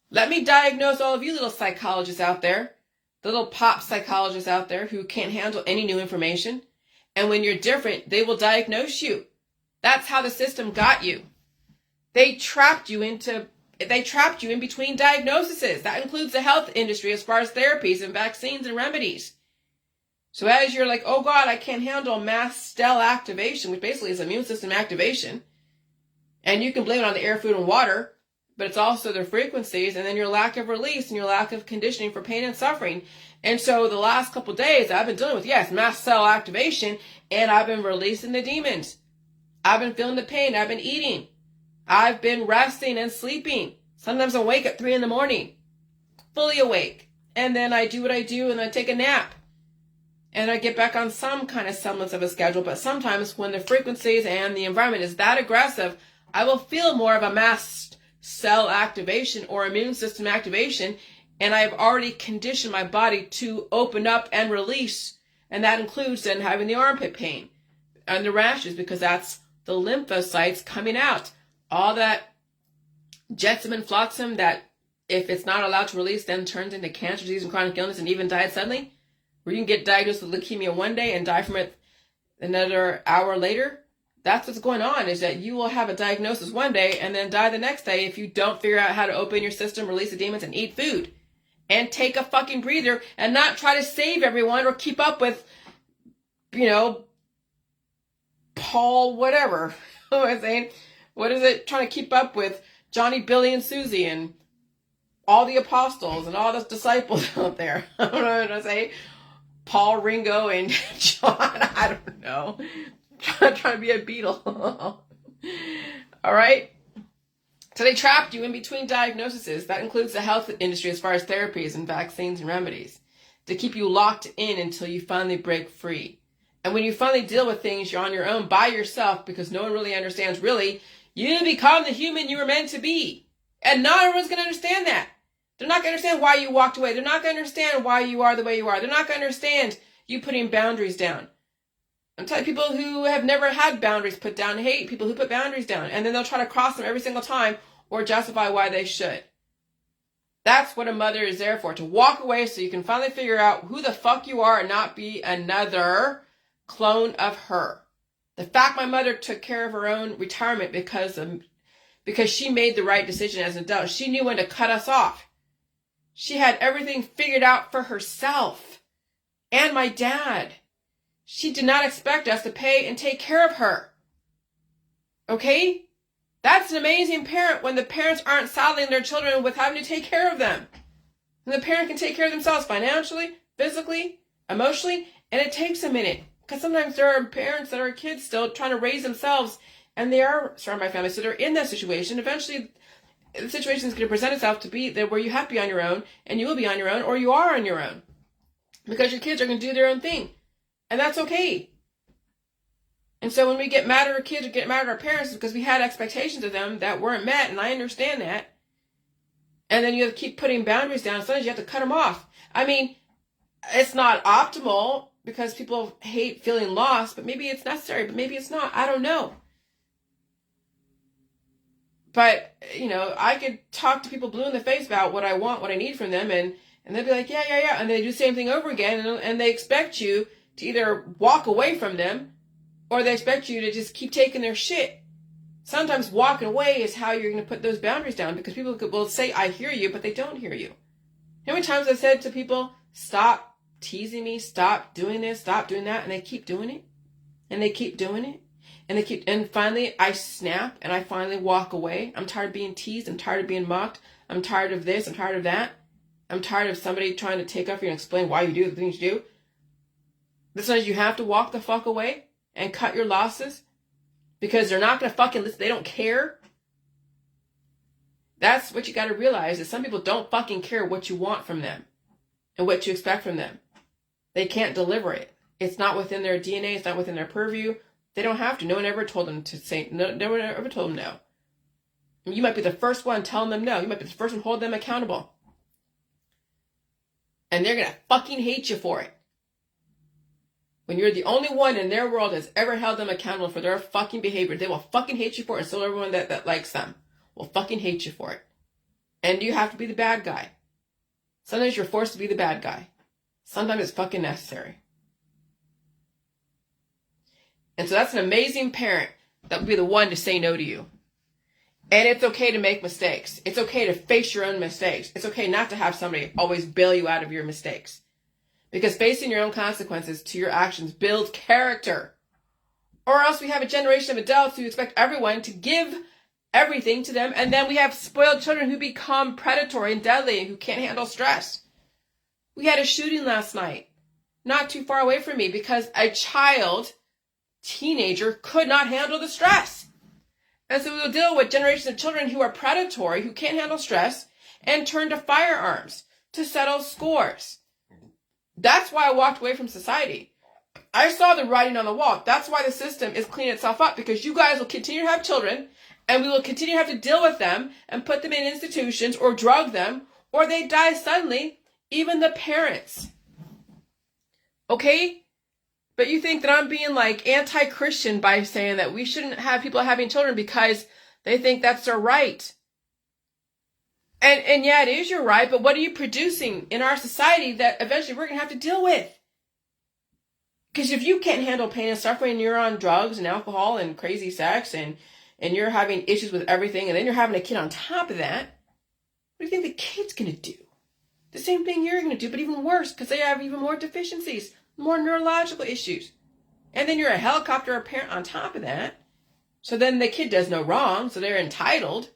A: Let me diagnose all of you little psychologists out there, the little pop psychologists out there who can't handle any new information. And when you're different, they will diagnose you. That's how the system got you. They trapped you in between diagnoses. That includes the health industry as far as therapies and vaccines and remedies. So as you're like, oh God, I can't handle mast cell activation, which basically is immune system activation. And you can blame it on the air, food, and water, but it's also their frequencies, and then your lack of release and your lack of conditioning for pain and suffering. And so the last couple of days I've been dealing with, yes, mast cell activation, and I've been releasing the demons. I've been feeling the pain. I've been eating. I've been resting and sleeping. Sometimes I wake at 3 a.m, fully awake. And then I do what I do, and I take a nap. And I get back on some kind of semblance of a schedule. But sometimes when the frequencies and the environment is that aggressive, I will feel more of a mast cell activation or immune system activation. And I've already conditioned my body to open up and release. And that includes then having the armpit pain and the rashes, because that's the lymphocytes coming out. All that jetsam and flotsam that, if it's not allowed to release, then turns into cancer, disease, and chronic illness, and even died suddenly, where you can get diagnosed with leukemia one day and die from it another hour later. That's what's going on, is that you will have a diagnosis one day and then die the next day if you don't figure out how to open your system, release the demons, and eat food. And take a fucking breather and not try to save everyone or keep up with, Paul whatever. What am I saying? What is it? Trying to keep up with Johnny, Billy, and Susie and all the apostles and all the disciples out there. I don't know what I'm saying. Paul, Ringo, and John. I don't know. Trying to be a Beatle. All right. So they trapped you in between diagnoses. That includes the health industry as far as therapies and vaccines and remedies, to keep you locked in until you finally break free. And when you finally deal with things, you're on your own by yourself, because no one really understands, really, you become the human you were meant to be. And not everyone's going to understand that. They're not going to understand why you walked away. They're not going to understand why you are the way you are. They're not going to understand you putting boundaries down. I'm telling people who have never had boundaries put down hate people who put boundaries down. And then they'll try to cross them every single time or justify why they should. That's what a mother is there for. To walk away so you can finally figure out who the fuck you are and not be another clone of her. The fact my mother took care of her own retirement because she made the right decision as an adult. She knew when to cut us off. She had everything figured out for herself. And my dad. She did not expect us to pay and take care of her. Okay? That's an amazing parent when the parents aren't saddling their children with having to take care of them. And the parent can take care of themselves financially, physically, emotionally, and it takes a minute. Because sometimes there are parents that are kids still trying to raise themselves, and they are surrounded by family, so they're in that situation. Eventually, the situation is going to present itself to be there where you have to be on your own, and you will be on your own, or you are on your own. Because your kids are going to do their own thing. And that's okay. And so when we get mad at our kids or get mad at our parents, it's because we had expectations of them that weren't met, and I understand that. And then you have to keep putting boundaries down. Sometimes you have to cut them off. I mean, it's not optimal because people hate feeling lost, but maybe it's necessary, but maybe it's not. I don't know. But, I could talk to people blue in the face about what I want, what I need from them, and they'll be like, yeah. And they do the same thing over again, and they expect you to either walk away from them, or they expect you to just keep taking their shit. Sometimes walking away is how you're going to put those boundaries down, because people will say, I hear you, but they don't hear you. How many times I've said to people, stop teasing me, stop doing this, stop doing that, and they keep doing it, and they keep doing it, and finally I snap, and I finally walk away. I'm tired of being teased, I'm tired of being mocked, I'm tired of this, I'm tired of that, I'm tired of somebody trying to take up you and explain why you do the things you do. Sometimes you have to walk the fuck away and cut your losses because they're not going to fucking listen. They don't care. That's what you got to realize, is some people don't fucking care what you want from them and what you expect from them. They can't deliver it. It's not within their DNA. It's not within their purview. They don't have to. No one ever told them to say no. No one ever told them no. You might be the first one telling them no. You might be the first one holding them accountable. And they're going to fucking hate you for it. When you're the only one in their world that's ever held them accountable for their fucking behavior, they will fucking hate you for it. And so everyone that likes them will fucking hate you for it. And you have to be the bad guy. Sometimes you're forced to be the bad guy. Sometimes it's fucking necessary. And so that's an amazing parent that would be the one to say no to you. And it's okay to make mistakes. It's okay to face your own mistakes. It's okay not to have somebody always bail you out of your mistakes. Because facing your own consequences to your actions builds character. Or else we have a generation of adults who expect everyone to give everything to them. And then we have spoiled children who become predatory and deadly and who can't handle stress. We had a shooting last night, not too far away from me, because a teenager, could not handle the stress. And so we will deal with generations of children who are predatory, who can't handle stress, and turn to firearms to settle scores. That's why I walked away from society. I saw the writing on the wall. That's why the system is cleaning itself up, because you guys will continue to have children, and we will continue to have to deal with them and put them in institutions or drug them, or they die suddenly, even the parents. Okay? But you think that I'm being like anti-Christian by saying that we shouldn't have people having children because they think that's their right. And yeah, it is your right, but what are you producing in our society that eventually we're going to have to deal with? Because if you can't handle pain and suffering, and you're on drugs and alcohol and crazy sex and you're having issues with everything, and then you're having a kid on top of that, what do you think the kid's going to do? The same thing you're going to do, but even worse, because they have even more deficiencies, more neurological issues. And then you're a helicopter parent on top of that. So then the kid does no wrong, so they're entitled.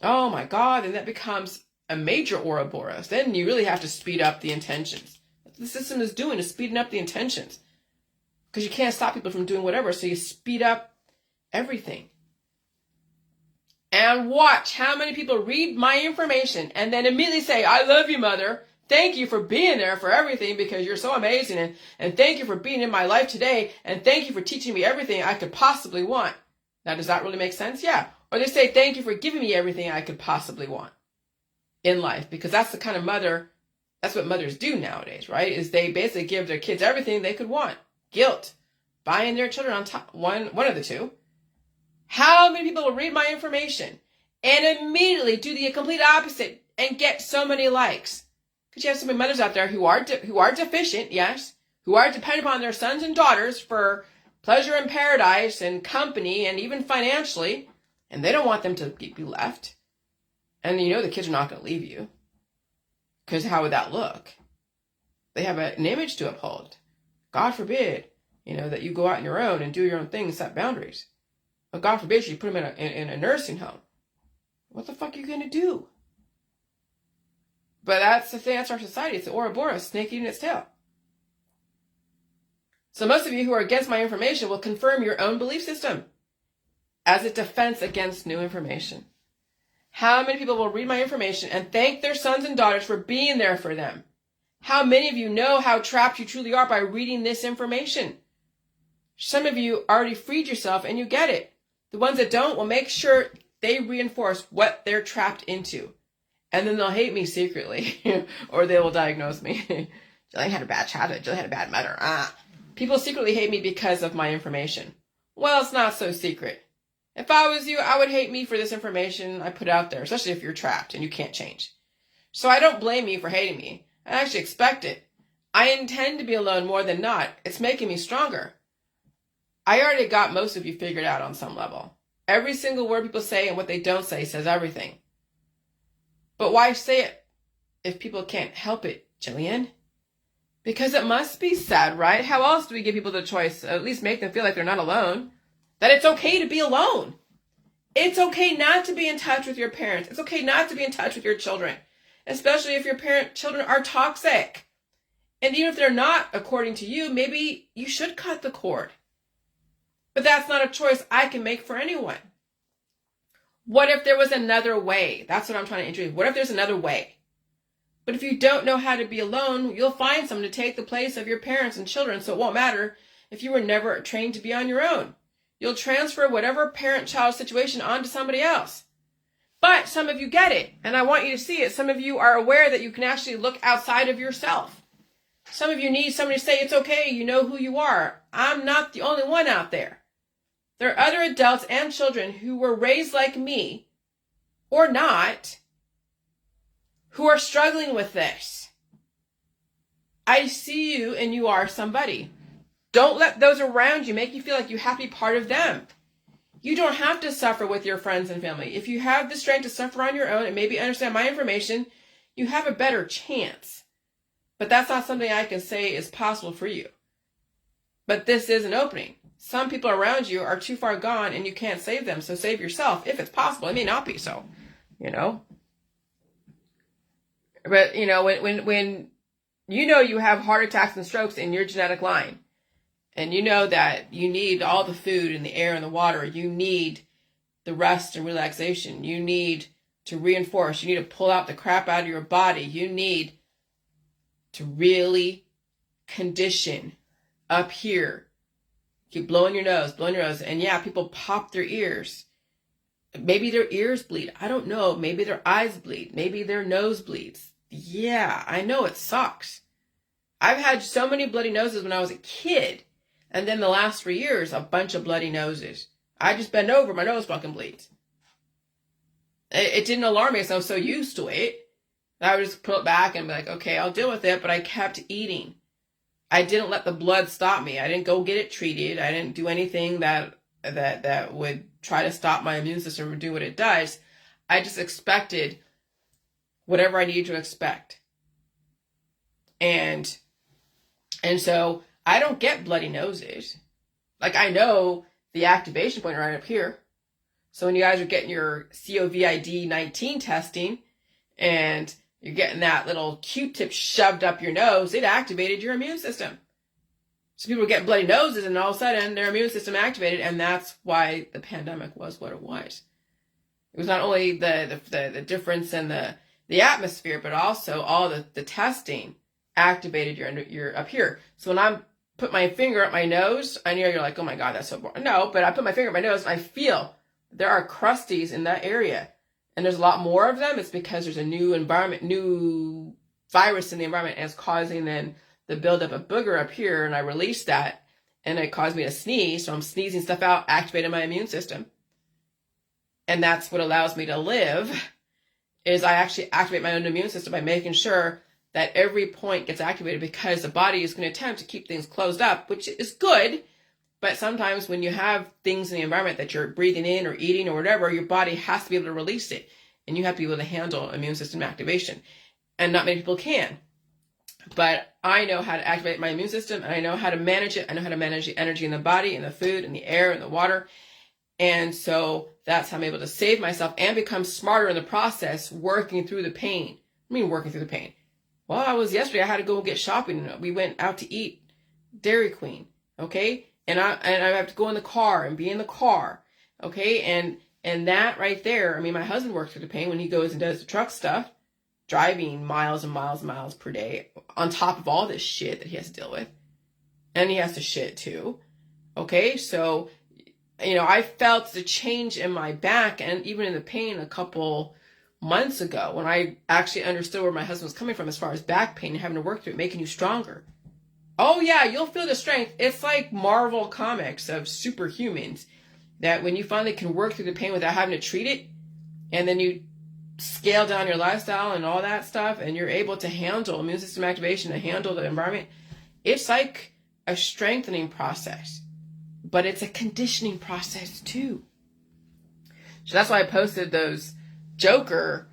A: Oh my God, and that becomes a major Ouroboros. Then you really have to speed up the intentions. What the system is doing is speeding up the intentions. Because you can't stop people from doing whatever, so you speed up everything. And watch how many people read my information and then immediately say, I love you, mother. Thank you for being there for everything because you're so amazing. And thank you for being in my life today. And thank you for teaching me everything I could possibly want. Now, does that really make sense? Yeah. Or they say, thank you for giving me everything I could possibly want in life. Because that's the kind of mother, that's what mothers do nowadays, right? Is they basically give their kids everything they could want. Guilt. Buying their children on top, one of the two. How many people will read my information and immediately do the complete opposite and get so many likes? Because you have so many mothers out there who are deficient, yes, who are dependent upon their sons and daughters for pleasure and paradise and company and even financially, and they don't want them to be left. And you know the kids are not going to leave you. Because how would that look? They have an image to uphold. God forbid, that you go out on your own and do your own thing and set boundaries. But God forbid you put them in a nursing home. What the fuck are you going to do? But that's the thing, that's our society. It's the Ouroboros, snake eating its tail. So most of you who are against my information will confirm your own belief system as a defense against new information. How many people will read my information and thank their sons and daughters for being there for them? How many of you know how trapped you truly are by reading this information? Some of you already freed yourself and you get it. The ones that don't will make sure they reinforce what they're trapped into. And then they'll hate me secretly. Or they will diagnose me. Jillian had a bad childhood. Jillian had a bad mother. People secretly hate me because of my information. Well, it's not so secret. If I was you, I would hate me for this information I put out there, especially if you're trapped and you can't change. So I don't blame you for hating me. I actually expect it. I intend to be alone more than not. It's making me stronger. I already got most of you figured out on some level. Every single word people say and what they don't say says everything. But why say it if people can't help it, Jillian? Because it must be sad, right? How else do we give people the choice? At least make them feel like they're not alone. That it's okay to be alone. It's okay not to be in touch with your parents. It's okay not to be in touch with your children. Especially if your children are toxic. And even if they're not, according to you, maybe you should cut the cord. But that's not a choice I can make for anyone. What if there was another way? That's what I'm trying to introduce. What if there's another way? But if you don't know how to be alone, you'll find someone to take the place of your parents and children, so it won't matter if you were never trained to be on your own. You'll transfer whatever parent-child situation onto somebody else. But some of you get it, and I want you to see it. Some of you are aware that you can actually look outside of yourself. Some of you need somebody to say, it's okay, you know who you are. I'm not the only one out there. There are other adults and children who were raised like me, or not, who are struggling with this. I see you and you are somebody. Don't let those around you make you feel like you have to be part of them. You don't have to suffer with your friends and family. If you have the strength to suffer on your own and maybe understand my information, you have a better chance. But that's not something I can say is possible for you. But this is an opening. Some people around you are too far gone and you can't save them, so save yourself if it's possible. It may not be so, But, when you have heart attacks and strokes in your genetic line, and you know that you need all the food and the air and the water, you need the rest and relaxation, you need to reinforce, you need to pull out the crap out of your body, you need to really condition up here. Keep blowing your nose. And yeah, people pop their ears. Maybe their ears bleed. I don't know. Maybe their eyes bleed. Maybe their nose bleeds. Yeah, I know it sucks. I've had so many bloody noses when I was a kid. And then the last 3 years, a bunch of bloody noses. I just bend over, my nose fucking bleeds. It didn't alarm me because I was so used to it. I would just pull it back and be like, okay, I'll deal with it. But I kept eating. I didn't let the blood stop me. I didn't go get it treated. I didn't do anything that would try to stop my immune system from doing what it does. I just expected whatever I needed to expect. And so I don't get bloody noses. Like, I know the activation point right up here. So when you guys are getting your COVID-19 testing and you're getting that little Q-tip shoved up your nose, it activated your immune system. So people get bloody noses and all of a sudden their immune system activated, and that's why the pandemic was what it was. It was not only the difference in the atmosphere, but also all the testing activated your up here. So when I put my finger up my nose, I know you're like, oh my God, that's so boring. No, but I put my finger up my nose and I feel there are crusties in that area. And there's a lot more of them. It's because there's a new environment, new virus in the environment, and it's causing then the buildup of booger up here. And I release that and it caused me to sneeze. So I'm sneezing stuff out, activating my immune system. And that's what allows me to live, is I actually activate my own immune system by making sure that every point gets activated, because the body is going to attempt to keep things closed up, which is good. But sometimes when you have things in the environment that you're breathing in or eating or whatever, your body has to be able to release it. And you have to be able to handle immune system activation. And not many people can. But I know how to activate my immune system, and I know how to manage it. I know how to manage the energy in the body and the food and the air and the water. And so that's how I'm able to save myself and become smarter in the process, working through the pain. I mean, working through the pain. Well, yesterday I had to go get shopping. We went out to eat Dairy Queen, okay? And I have to go in the car and be in the car, okay? And that right there, I mean, my husband works through the pain when he goes and does the truck stuff, driving miles and miles and miles per day on top of all this shit that he has to deal with. And he has to shit too, okay? So, you know, I felt the change in my back and even in the pain a couple months ago when I actually understood where my husband was coming from as far as back pain and having to work through it, making you stronger. Oh yeah, you'll feel the strength. It's like Marvel comics of superhumans, that when you finally can work through the pain without having to treat it, and then you scale down your lifestyle and all that stuff, and you're able to handle immune system activation and handle the environment, it's like a strengthening process, but it's a conditioning process too. So that's why I posted those Joker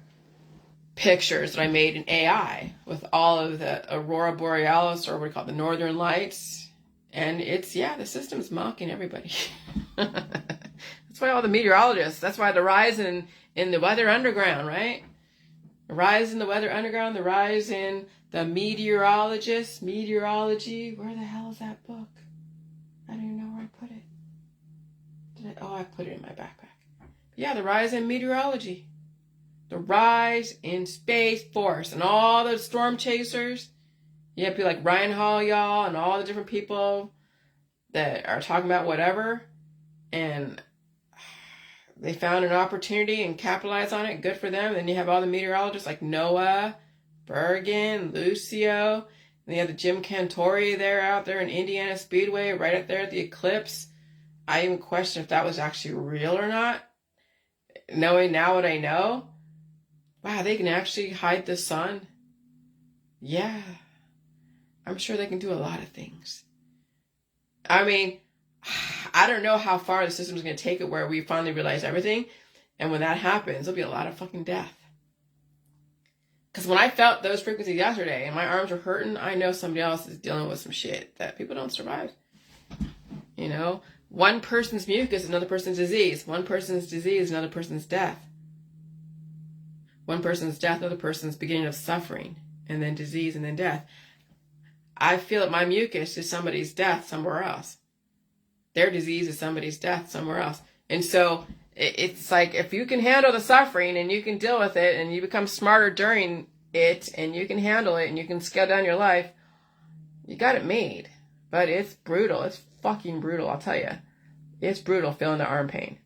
A: pictures that I made in AI with all of the Aurora Borealis, or what we call the Northern Lights. And it's, yeah, the system's mocking everybody. That's why all the meteorologists, that's why the rise in the weather underground, right? The rise in the weather underground, the rise in the meteorologists, meteorology. Where the hell is that book? I don't even know where I put it. I put it in my backpack. Yeah, the rise in meteorology. The rise in Space Force and all the storm chasers. You have people like Ryan Hall, y'all, and all the different people that are talking about whatever. And they found an opportunity and capitalized on it. Good for them. Then you have all the meteorologists like Noah, Bergen, Lucio. And you have the Jim Cantori there out there in Indiana Speedway, right up there at the eclipse. I even question if that was actually real or not. Knowing now what I know. Wow, they can actually hide the sun. Yeah. I'm sure they can do a lot of things. I mean, I don't know how far the system's going to take it where we finally realize everything. And when that happens, there'll be a lot of fucking death. Because when I felt those frequencies yesterday and my arms were hurting, I know somebody else is dealing with some shit that people don't survive. You know, one person's mucus is another person's disease. One person's disease is another person's death. One person's death, another person's beginning of suffering, and then disease, and then death. I feel that my mucus is somebody's death somewhere else. Their disease is somebody's death somewhere else. And so it's like, if you can handle the suffering and you can deal with it and you become smarter during it and you can handle it and you can scale down your life, you got it made. But it's brutal. It's fucking brutal, I'll tell you. It's brutal feeling the arm pain.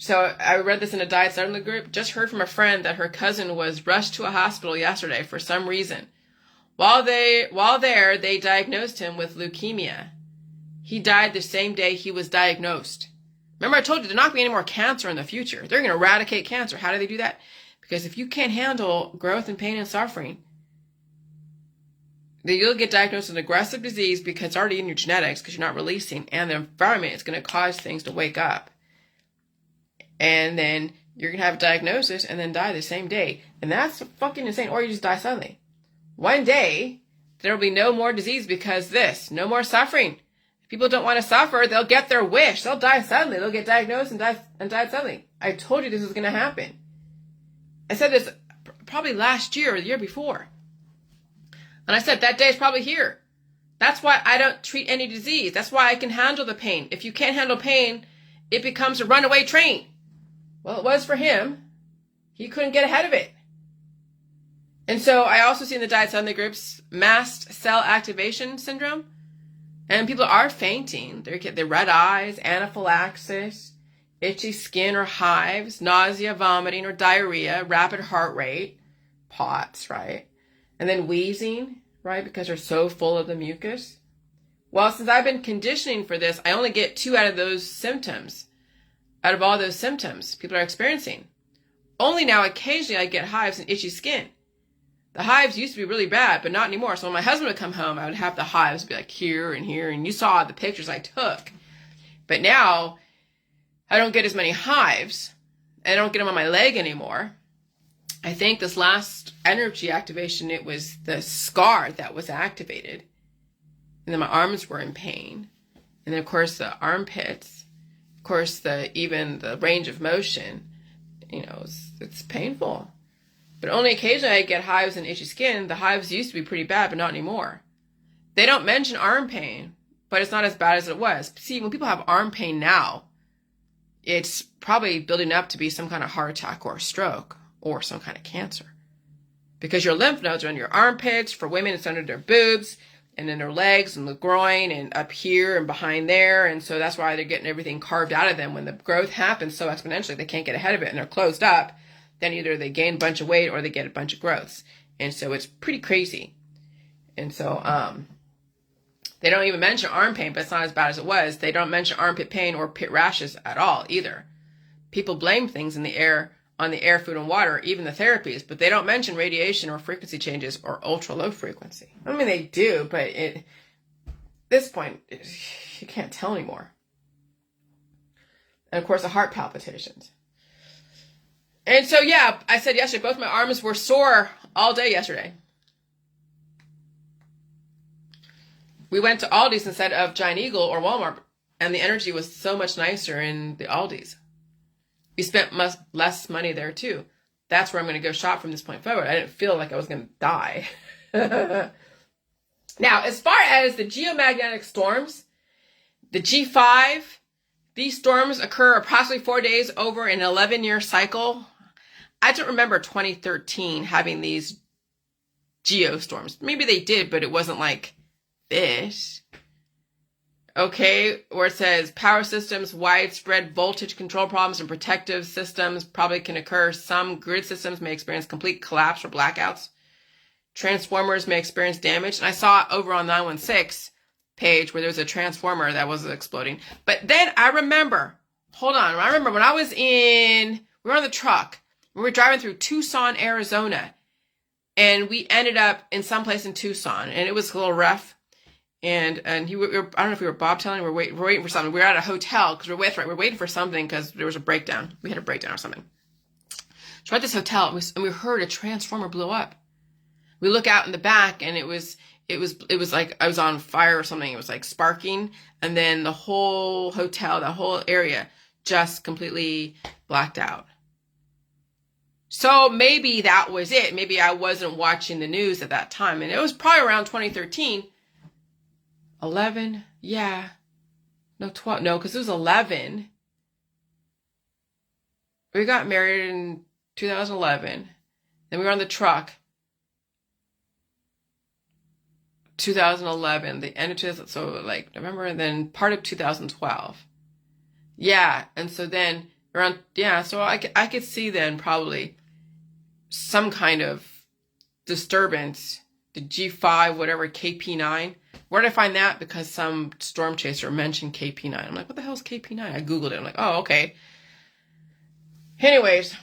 A: So I read this in a Diet Suddenly group. Just heard from a friend that her cousin was rushed to a hospital yesterday for some reason. While there, they diagnosed him with leukemia. He died the same day he was diagnosed. Remember, I told you there's not going to be any more cancer in the future. They're going to eradicate cancer. How do they do that? Because if you can't handle growth and pain and suffering, that you'll get diagnosed with an aggressive disease because it's already in your genetics because you're not releasing, and the environment is going to cause things to wake up. And then you're going to have a diagnosis and then die the same day. And that's fucking insane. Or you just die suddenly. One day, there will be no more disease because no more suffering. If people don't want to suffer, they'll get their wish. They'll die suddenly. They'll get diagnosed and die suddenly. I told you this was going to happen. I said this probably last year or the year before. And I said that day is probably here. That's why I don't treat any disease. That's why I can handle the pain. If you can't handle pain, it becomes a runaway train. Well, it was for him. He couldn't get ahead of it. And so I also see in the diet suddenly groups mast cell activation syndrome. And people are fainting. They get red eyes, anaphylaxis, itchy skin or hives, nausea, vomiting or diarrhea, rapid heart rate, POTS, right? And then wheezing, right? Because they're so full of the mucus. Well, since I've been conditioning for this, I only get 2 out of those symptoms. Out of all those symptoms people are experiencing. Only now occasionally I get hives and itchy skin. The hives used to be really bad, but not anymore. So when my husband would come home, I would have the hives be like here and here. And you saw the pictures I took. But now I don't get as many hives. And I don't get them on my leg anymore. I think this last energy activation, it was the scar that was activated. And then my arms were in pain. And then, of course, the armpits. Of course, even the range of motion. It's painful. But only occasionally I get hives and itchy skin. The hives used to be pretty bad, but not anymore. They don't mention arm pain, but it's not as bad as it was. See, when people have arm pain now, it's probably building up to be some kind of heart attack or stroke or some kind of cancer. Because your lymph nodes are in your armpits. For women, it's under their boobs and in their legs and the groin and up here and behind there. And so that's why they're getting everything carved out of them. When the growth happens so exponentially, they can't get ahead of it and they're closed up. Then either they gain a bunch of weight or they get a bunch of growths. And so it's pretty crazy. And so they don't even mention arm pain, but it's not as bad as it was. They don't mention armpit pain or pit rashes at all either. People blame things on the air, food, and water, even the therapies, but they don't mention radiation or frequency changes or ultra low frequency. I mean, they do, but at this point, you can't tell anymore. And of course, the heart palpitations. And so, yeah, I said yesterday, both my arms were sore all day yesterday. We went to Aldi's instead of Giant Eagle or Walmart, and the energy was so much nicer in the Aldi's. We spent less money there, too. That's where I'm going to go shop from this point forward. I didn't feel like I was going to die. Now, as far as the geomagnetic storms, the G5, these storms occur approximately 4 days over an 11-year cycle. I don't remember 2013 having these geostorms. Maybe they did, but it wasn't like this. Okay, where it says power systems, widespread voltage control problems, and protective systems probably can occur. Some grid systems may experience complete collapse or blackouts. Transformers may experience damage. And I saw over on 916 page where there was a transformer that was exploding. But then I remember when we were on the truck. We were driving through Tucson, Arizona. And we ended up in some place in Tucson. And it was a little rough. And I don't know if we were bobtailing, we're waiting for something. We were at a hotel because we're waiting for something because there was a breakdown. We had a breakdown or something. So we're at this hotel and we heard a transformer blow up. We look out in the back and it was like I was on fire or something. It was like sparking, and then the whole hotel, the whole area, just completely blacked out. So maybe that was it. Maybe I wasn't watching the news at that time, and it was probably around 2013. 11? Yeah. No, 12. No, because it was 11. We got married in 2011. Then we were on the truck. 2011, the end of 2000, so like November, and then part of 2012. Yeah, and so then around, yeah, so I could see then probably some kind of disturbance, the G5, whatever, KP9. Where did I find that? Because some storm chaser mentioned KP9. I'm like, what the hell is KP9? I Googled it. I'm like, oh, okay. Anyways,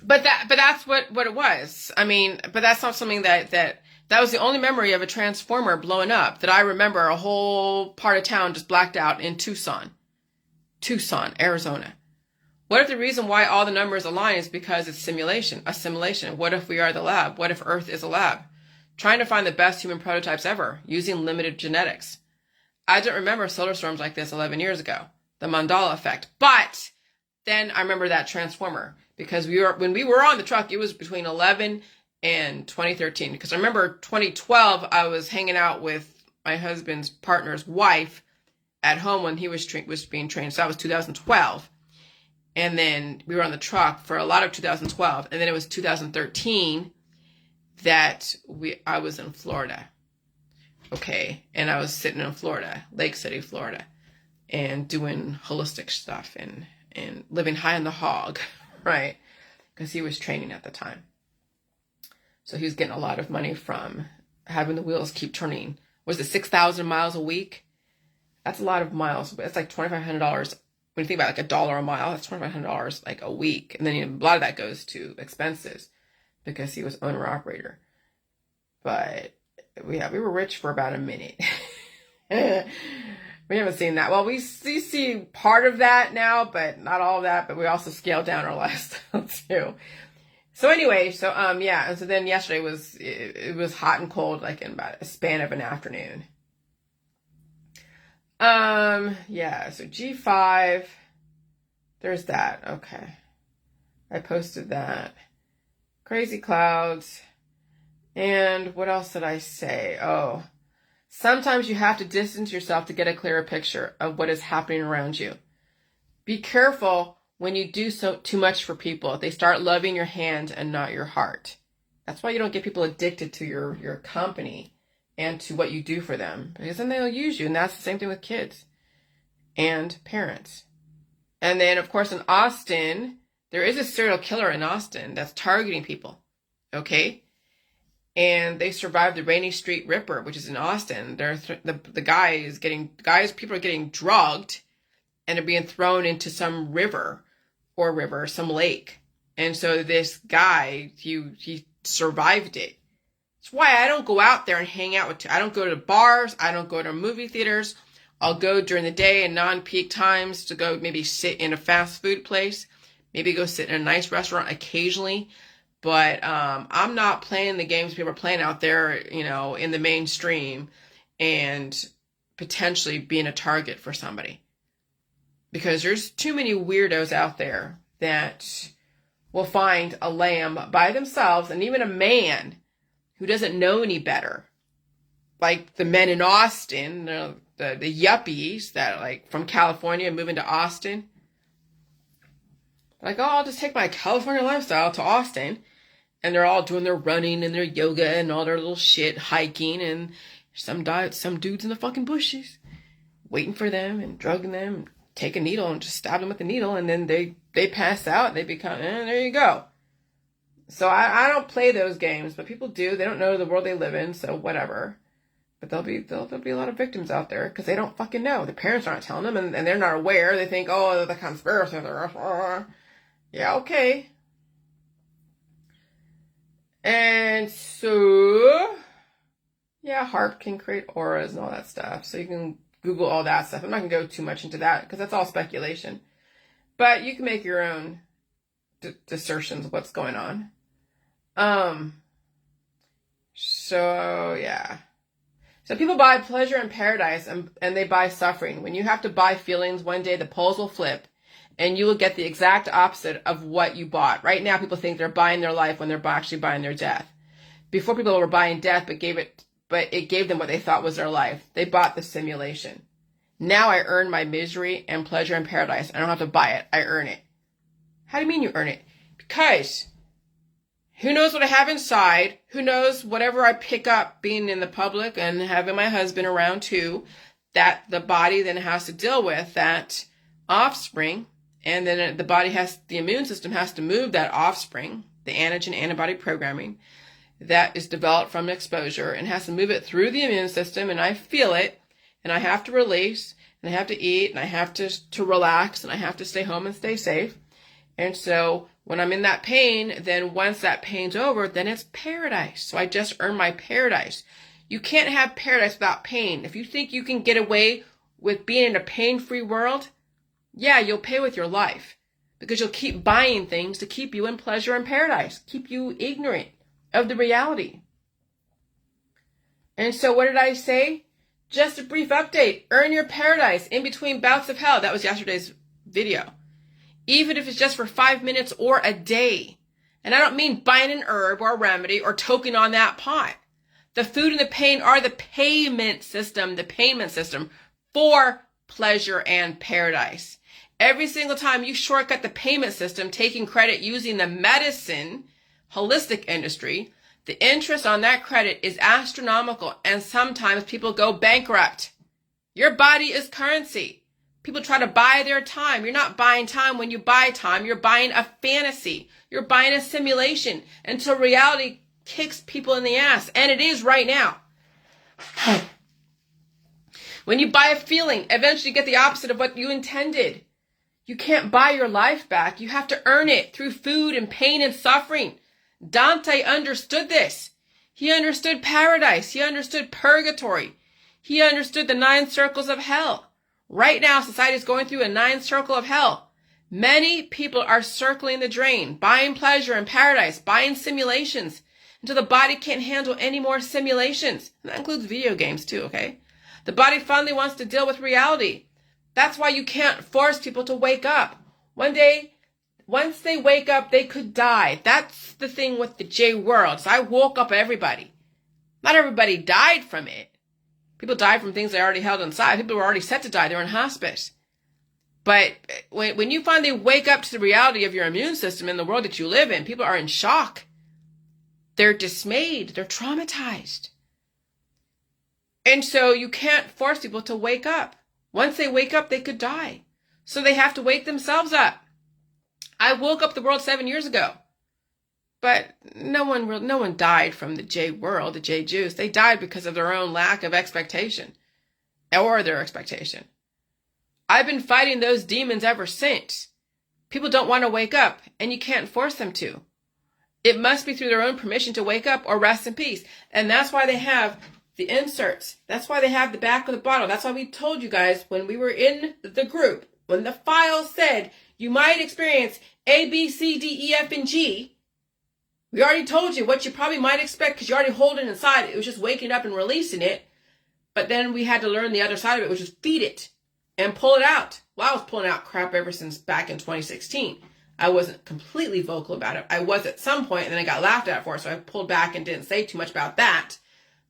A: but that's what it was. I mean, but that's not something that That was the only memory of a transformer blowing up that I remember. A whole part of town just blacked out in Tucson, Arizona. What if the reason why all the numbers align is because it's a simulation? What if we are the lab? What if Earth is a lab? Trying to find the best human prototypes ever using limited genetics. I don't remember solar storms like this 11 years ago, the Mandela effect. But then I remember that transformer because when we were on the truck, it was between 11 and 2013. Because I remember 2012, I was hanging out with my husband's partner's wife at home when he was being trained. So that was 2012. And then we were on the truck for a lot of 2012. And then it was 2013 that I was in Florida. Okay. And I was sitting in Florida, Lake City, Florida, and doing holistic stuff and living high on the hog, right? Because he was training at the time. So he was getting a lot of money from having the wheels keep turning. Was it 6,000 miles a week? That's a lot of miles. It's like $2,500. When you think about like $1 a mile, that's $2,500 like a week. And then a lot of that goes to expenses because he was owner operator. But we were rich for about a minute. We haven't seen that. Well, we see part of that now, but not all of that. But we also scaled down our lifestyle too. So anyway, yeah. And so then yesterday it was hot and cold, like in about a span of an afternoon. Yeah, so G5, there's that. Okay. I posted that. Crazy clouds. And what else did I say? Oh, sometimes you have to distance yourself to get a clearer picture of what is happening around you. Be careful when you do too much for people. They start loving your hand and not your heart. That's why you don't get people addicted to your company and to what you do for them, because then they'll use you. And that's the same thing with kids and parents. And then, of course, in Austin, there is a serial killer in Austin that's targeting people. Okay. And they survived the Rainy Street Ripper, which is in Austin. People are getting drugged and are being thrown into some some lake. And so this guy, he survived it. That's why I don't go out there and hang out I don't go to bars. I don't go to movie theaters. I'll go during the day and non-peak times to go maybe sit in a fast food place, maybe go sit in a nice restaurant occasionally. But I'm not playing the games people are playing out there, in the mainstream and potentially being a target for somebody. Because there's too many weirdos out there that will find a lamb by themselves, and even a man who doesn't know any better. Like the men in Austin, the yuppies that like from California moving to Austin. Like, oh, I'll just take my California lifestyle to Austin. And they're all doing their running and their yoga and all their little shit, hiking, and some dudes in the fucking bushes waiting for them and drugging them, and take a needle and just stab them with the needle, and then they pass out, and they become, there you go. So I don't play those games, but people do. They don't know the world they live in, so whatever. But there'll be a lot of victims out there because they don't fucking know. The parents aren't telling them, and they're not aware. They think, oh, the conspiracy. Yeah, okay. And so, yeah, HARP can create auras and all that stuff. So you can Google all that stuff. I'm not going to go too much into that because that's all speculation. But you can make your own assertions of what's going on. So, yeah. So people buy pleasure and paradise and they buy suffering. When you have to buy feelings, one day the poles will flip. And you will get the exact opposite of what you bought. Right now, people think they're buying their life when they're actually buying their death. Before, people were buying death, but it gave them what they thought was their life. They bought the simulation. Now I earn my misery and pleasure and paradise. I don't have to buy it. I earn it. How do you mean you earn it? Because who knows what I have inside? Who knows whatever I pick up being in the public and having my husband around too, that the body then has to deal with that offspring. And then the immune system has to move that offspring, the antigen antibody programming that is developed from exposure, and has to move it through the immune system. And I feel it, and I have to release, and I have to eat, and I have to relax, and I have to stay home and stay safe. And so When I'm in that pain, then once that pain's over, then it's paradise. So I just earned my paradise. You can't have paradise without pain. If you think you can get away with being in a pain-free world, yeah, you'll pay with your life. Because you'll keep buying things to keep you in pleasure and paradise. Keep you ignorant of the reality. And so what did I say? Just a brief update. Earn your paradise in between bouts of hell. That was yesterday's video. Even if it's just for 5 minutes or a day. And I don't mean buying an herb or a remedy or token on that pot. The food and the pain are the payment system for pleasure and paradise. Every single time you shortcut the payment system, taking credit using the medicine, holistic industry, the interest on that credit is astronomical, and sometimes people go bankrupt. Your body is currency. People try to buy their time. You're not buying time when you buy time. You're buying a fantasy. You're buying a simulation until reality kicks people in the ass. And it is right now. When you buy a feeling, eventually you get the opposite of what you intended. You can't buy your life back. You have to earn it through food and pain and suffering. Dante understood this. He understood paradise. He understood purgatory. He understood the 9 circles of hell. Right now, society is going through a 9 circle of hell. Many people are circling the drain, buying pleasure and paradise, buying simulations, until the body can't handle any more simulations. And that includes video games too, okay? The body finally wants to deal with reality. That's why you can't force people to wake up. One day, once they wake up, they could die. That's the thing with the J world. So I woke up everybody. Not everybody died from it. People died from things they already held inside. People were already set to die. They were in hospice. But when you finally wake up to the reality of your immune system in the world that you live in, people are in shock. They're dismayed. They're traumatized. And so you can't force people to wake up. Once they wake up, they could die. So they have to wake themselves up. I woke up the world 7 years ago. But no one died from the J world, the J Jews. They died because of their own lack of expectation. Or their expectation. I've been fighting those demons ever since. People don't want to wake up, and you can't force them to. It must be through their own permission to wake up or rest in peace. And that's why they have the inserts. That's why they have the back of the bottle. That's why we told you guys when we were in the group, when the file said you might experience A, B, C, D, E, F, and G, we already told you what you probably might expect because you already hold it inside. It was just waking up and releasing it. But then we had to learn the other side of it, which is feed it and pull it out. Well, I was pulling out crap ever since back in 2016. I wasn't completely vocal about it. I was at some point, and then I got laughed at for it, so I pulled back and didn't say too much about that.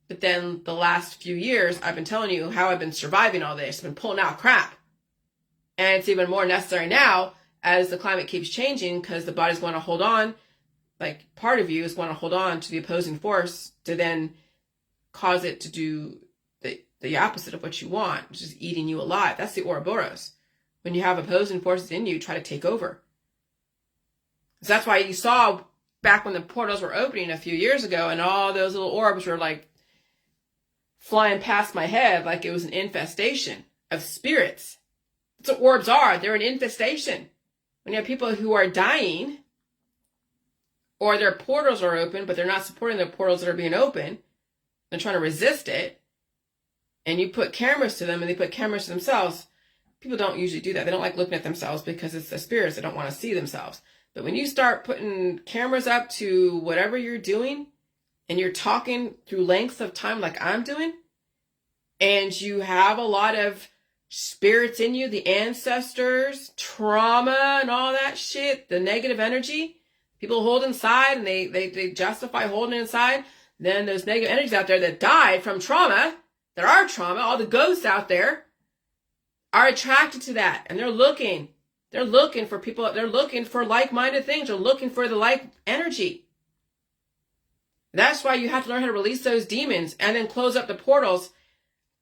A: But then the last few years, I've been telling you how I've been surviving all this. I've been pulling out crap. And it's even more necessary now as the climate keeps changing because the body's going to hold on. Like, part of you is going to hold on to the opposing force to then cause it to do the opposite of what you want, which is eating you alive. That's the Ouroboros. When you have opposing forces in you, try to take over. So that's why you saw back when the portals were opening a few years ago and all those little orbs were like flying past my head like it was an infestation of spirits. That's what orbs are. They're an infestation. When you have people who are dying or their portals are open, but they're not supporting the portals that are being open, they're trying to resist it, and you put cameras to them and they put cameras to themselves, people don't usually do that. They don't like looking at themselves because it's the spirits. They don't want to see themselves. But when you start putting cameras up to whatever you're doing and you're talking through lengths of time like I'm doing, and you have a lot of spirits in you, the ancestors, trauma and all that shit, the negative energy, people hold inside and they justify holding it inside, then those negative energies out there that died from trauma, there are trauma, all the ghosts out there are attracted to that, and they're looking for people, they're looking for like-minded things, they're looking for the like energy. That's why you have to learn how to release those demons and then close up the portals.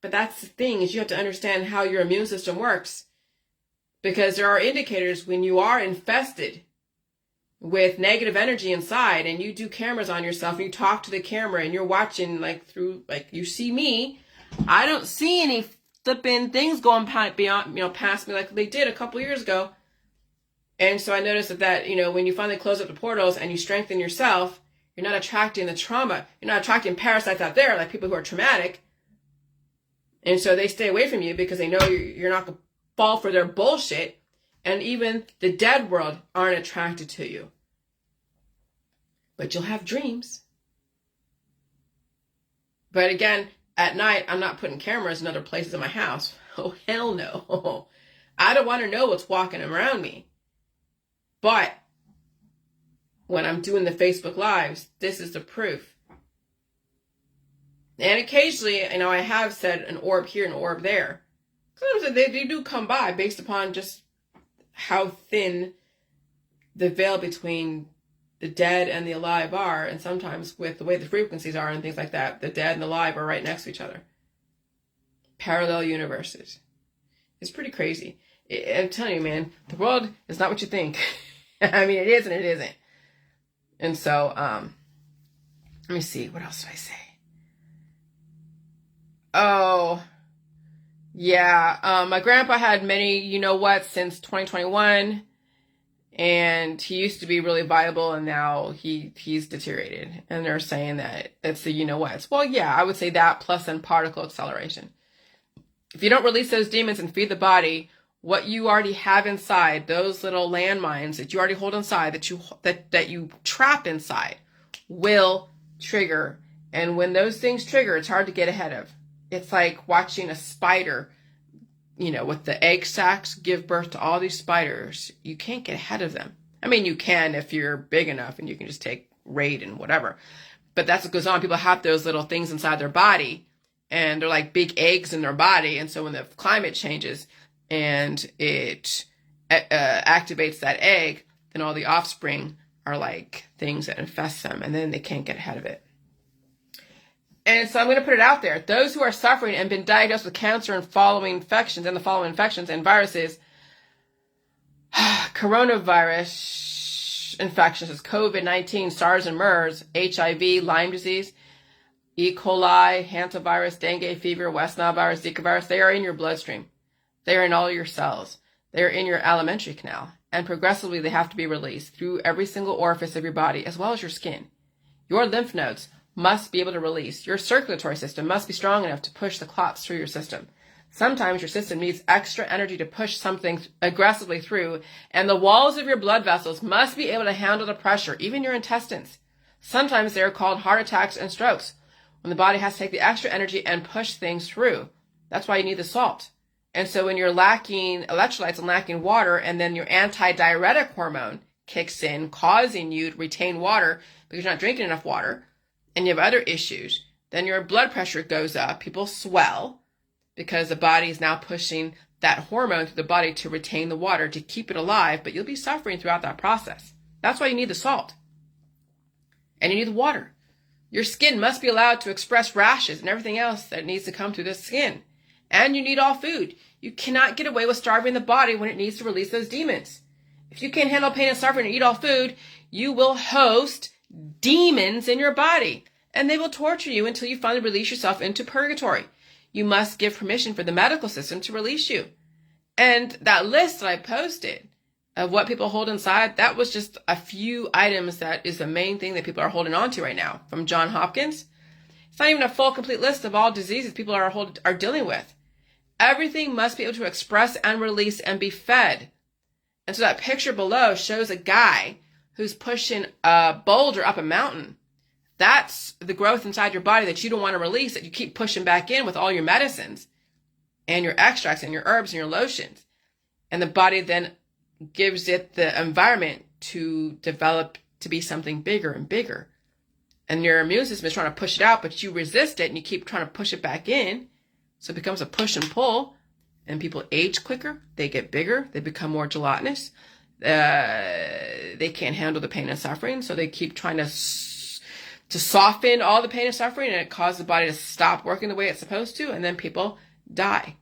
A: But that's the thing, is you have to understand how your immune system works. Because there are indicators when you are infested with negative energy inside and you do cameras on yourself and you talk to the camera and you're watching like through, like you see me, I don't see any flipping things going beyond, past me like they did a couple years ago. And so I noticed that, when you finally close up the portals and you strengthen yourself, you're not attracting the trauma. You're not attracting parasites out there, like people who are traumatic. And so they stay away from you because they know you're not going to fall for their bullshit. And even the dead world aren't attracted to you. But you'll have dreams. But again, at night, I'm not putting cameras in other places in my house. Oh, hell no. I don't want to know what's walking around me. But when I'm doing the Facebook Lives, this is the proof. And occasionally, I have said an orb here, an orb there. Sometimes they do come by based upon just how thin the veil between the dead and the alive are. And sometimes with the way the frequencies are and things like that, the dead and the alive are right next to each other. Parallel universes. It's pretty crazy. I'm telling you, man, the world is not what you think. I mean, it is and it isn't. And so, let me see. What else did I say? Oh, yeah. My grandpa had many, since 2021. And he used to be really viable, and now he's deteriorated. And they're saying that it's the you-know-whats. Well, yeah, I would say that plus then particle acceleration. If you don't release those demons and feed the body what you already have inside, those little landmines that you already hold inside, that you trap inside, will trigger. And when those things trigger, it's hard to get ahead of. It's like watching a spider, with the egg sacs give birth to all these spiders. You can't get ahead of them. I mean, you can if you're big enough and you can just take raid and whatever. But that's what goes on. People have those little things inside their body, and they're like big eggs in their body. And so when the climate changes and it activates that egg, then all the offspring are like things that infest them, and then they can't get ahead of it. And so I'm going to put it out there. Those who are suffering and been diagnosed with cancer and the following infections and viruses, coronavirus infections is COVID-19, SARS and MERS, HIV, Lyme disease, E. coli, hantavirus, dengue fever, West Nile virus, Zika virus. They are in your bloodstream. They are in all your cells. They are in your alimentary canal. And progressively, they have to be released through every single orifice of your body, as well as your skin. Your lymph nodes must be able to release. Your circulatory system must be strong enough to push the clots through your system. Sometimes your system needs extra energy to push something aggressively through, and the walls of your blood vessels must be able to handle the pressure, even your intestines. Sometimes they are called heart attacks and strokes, when the body has to take the extra energy and push things through. That's why you need the salt. And so when you're lacking electrolytes and lacking water, and then your anti-diuretic hormone kicks in, causing you to retain water because you're not drinking enough water, and you have other issues, then your blood pressure goes up, people swell, because the body is now pushing that hormone through the body to retain the water, to keep it alive, but you'll be suffering throughout that process. That's why you need the salt. And you need the water. Your skin must be allowed to express rashes and everything else that needs to come through the skin. And you need all food. You cannot get away with starving the body when it needs to release those demons. If you can't handle pain and suffering and eat all food, you will host demons in your body, and they will torture you until you finally release yourself into purgatory. You must give permission for the medical system to release you. And that list that I posted of what people hold inside, that was just a few items that is the main thing that people are holding on to right now from John Hopkins. It's not even a full, complete list of all diseases people are dealing with. Everything must be able to express and release and be fed. And so that picture below shows a guy who's pushing a boulder up a mountain. That's the growth inside your body that you don't want to release, that you keep pushing back in with all your medicines and your extracts and your herbs and your lotions. And the body then gives it the environment to develop to be something bigger and bigger. And your immune system is trying to push it out, but you resist it and you keep trying to push it back in. So it becomes a push and pull, and people age quicker. They get bigger. They become more gelatinous. They can't handle the pain and suffering, so they keep trying to soften all the pain and suffering, and it causes the body to stop working the way it's supposed to, and then people die.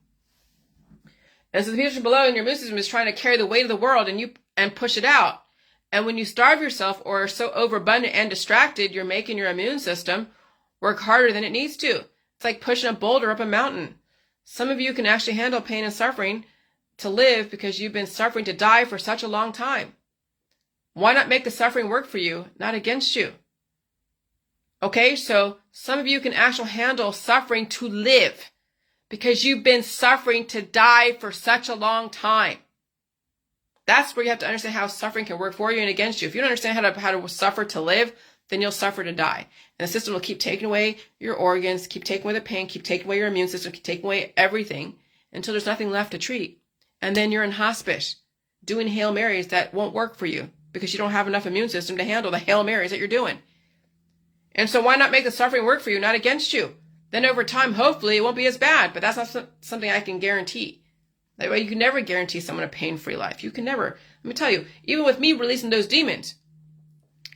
A: And so the picture below in your immune system is trying to carry the weight of the world and push it out. And when you starve yourself or are so overabundant and distracted, you're making your immune system work harder than it needs to. It's like pushing a boulder up a mountain. Some of you can actually handle pain and suffering to live because you've been suffering to die for such a long time. Why not make the suffering work for you, not against you? Okay, so some of you can actually handle suffering to live because you've been suffering to die for such a long time. That's where you have to understand how suffering can work for you and against you. If you don't understand how to suffer to live, then you'll suffer to die. And the system will keep taking away your organs, keep taking away the pain, keep taking away your immune system, keep taking away everything until there's nothing left to treat. And then you're in hospice doing Hail Marys that won't work for you because you don't have enough immune system to handle the Hail Marys that you're doing. And so why not make the suffering work for you, not against you? Then over time, hopefully, it won't be as bad, but that's not something I can guarantee. That way, you can never guarantee someone a pain-free life. You can never. Let me tell you, even with me releasing those demons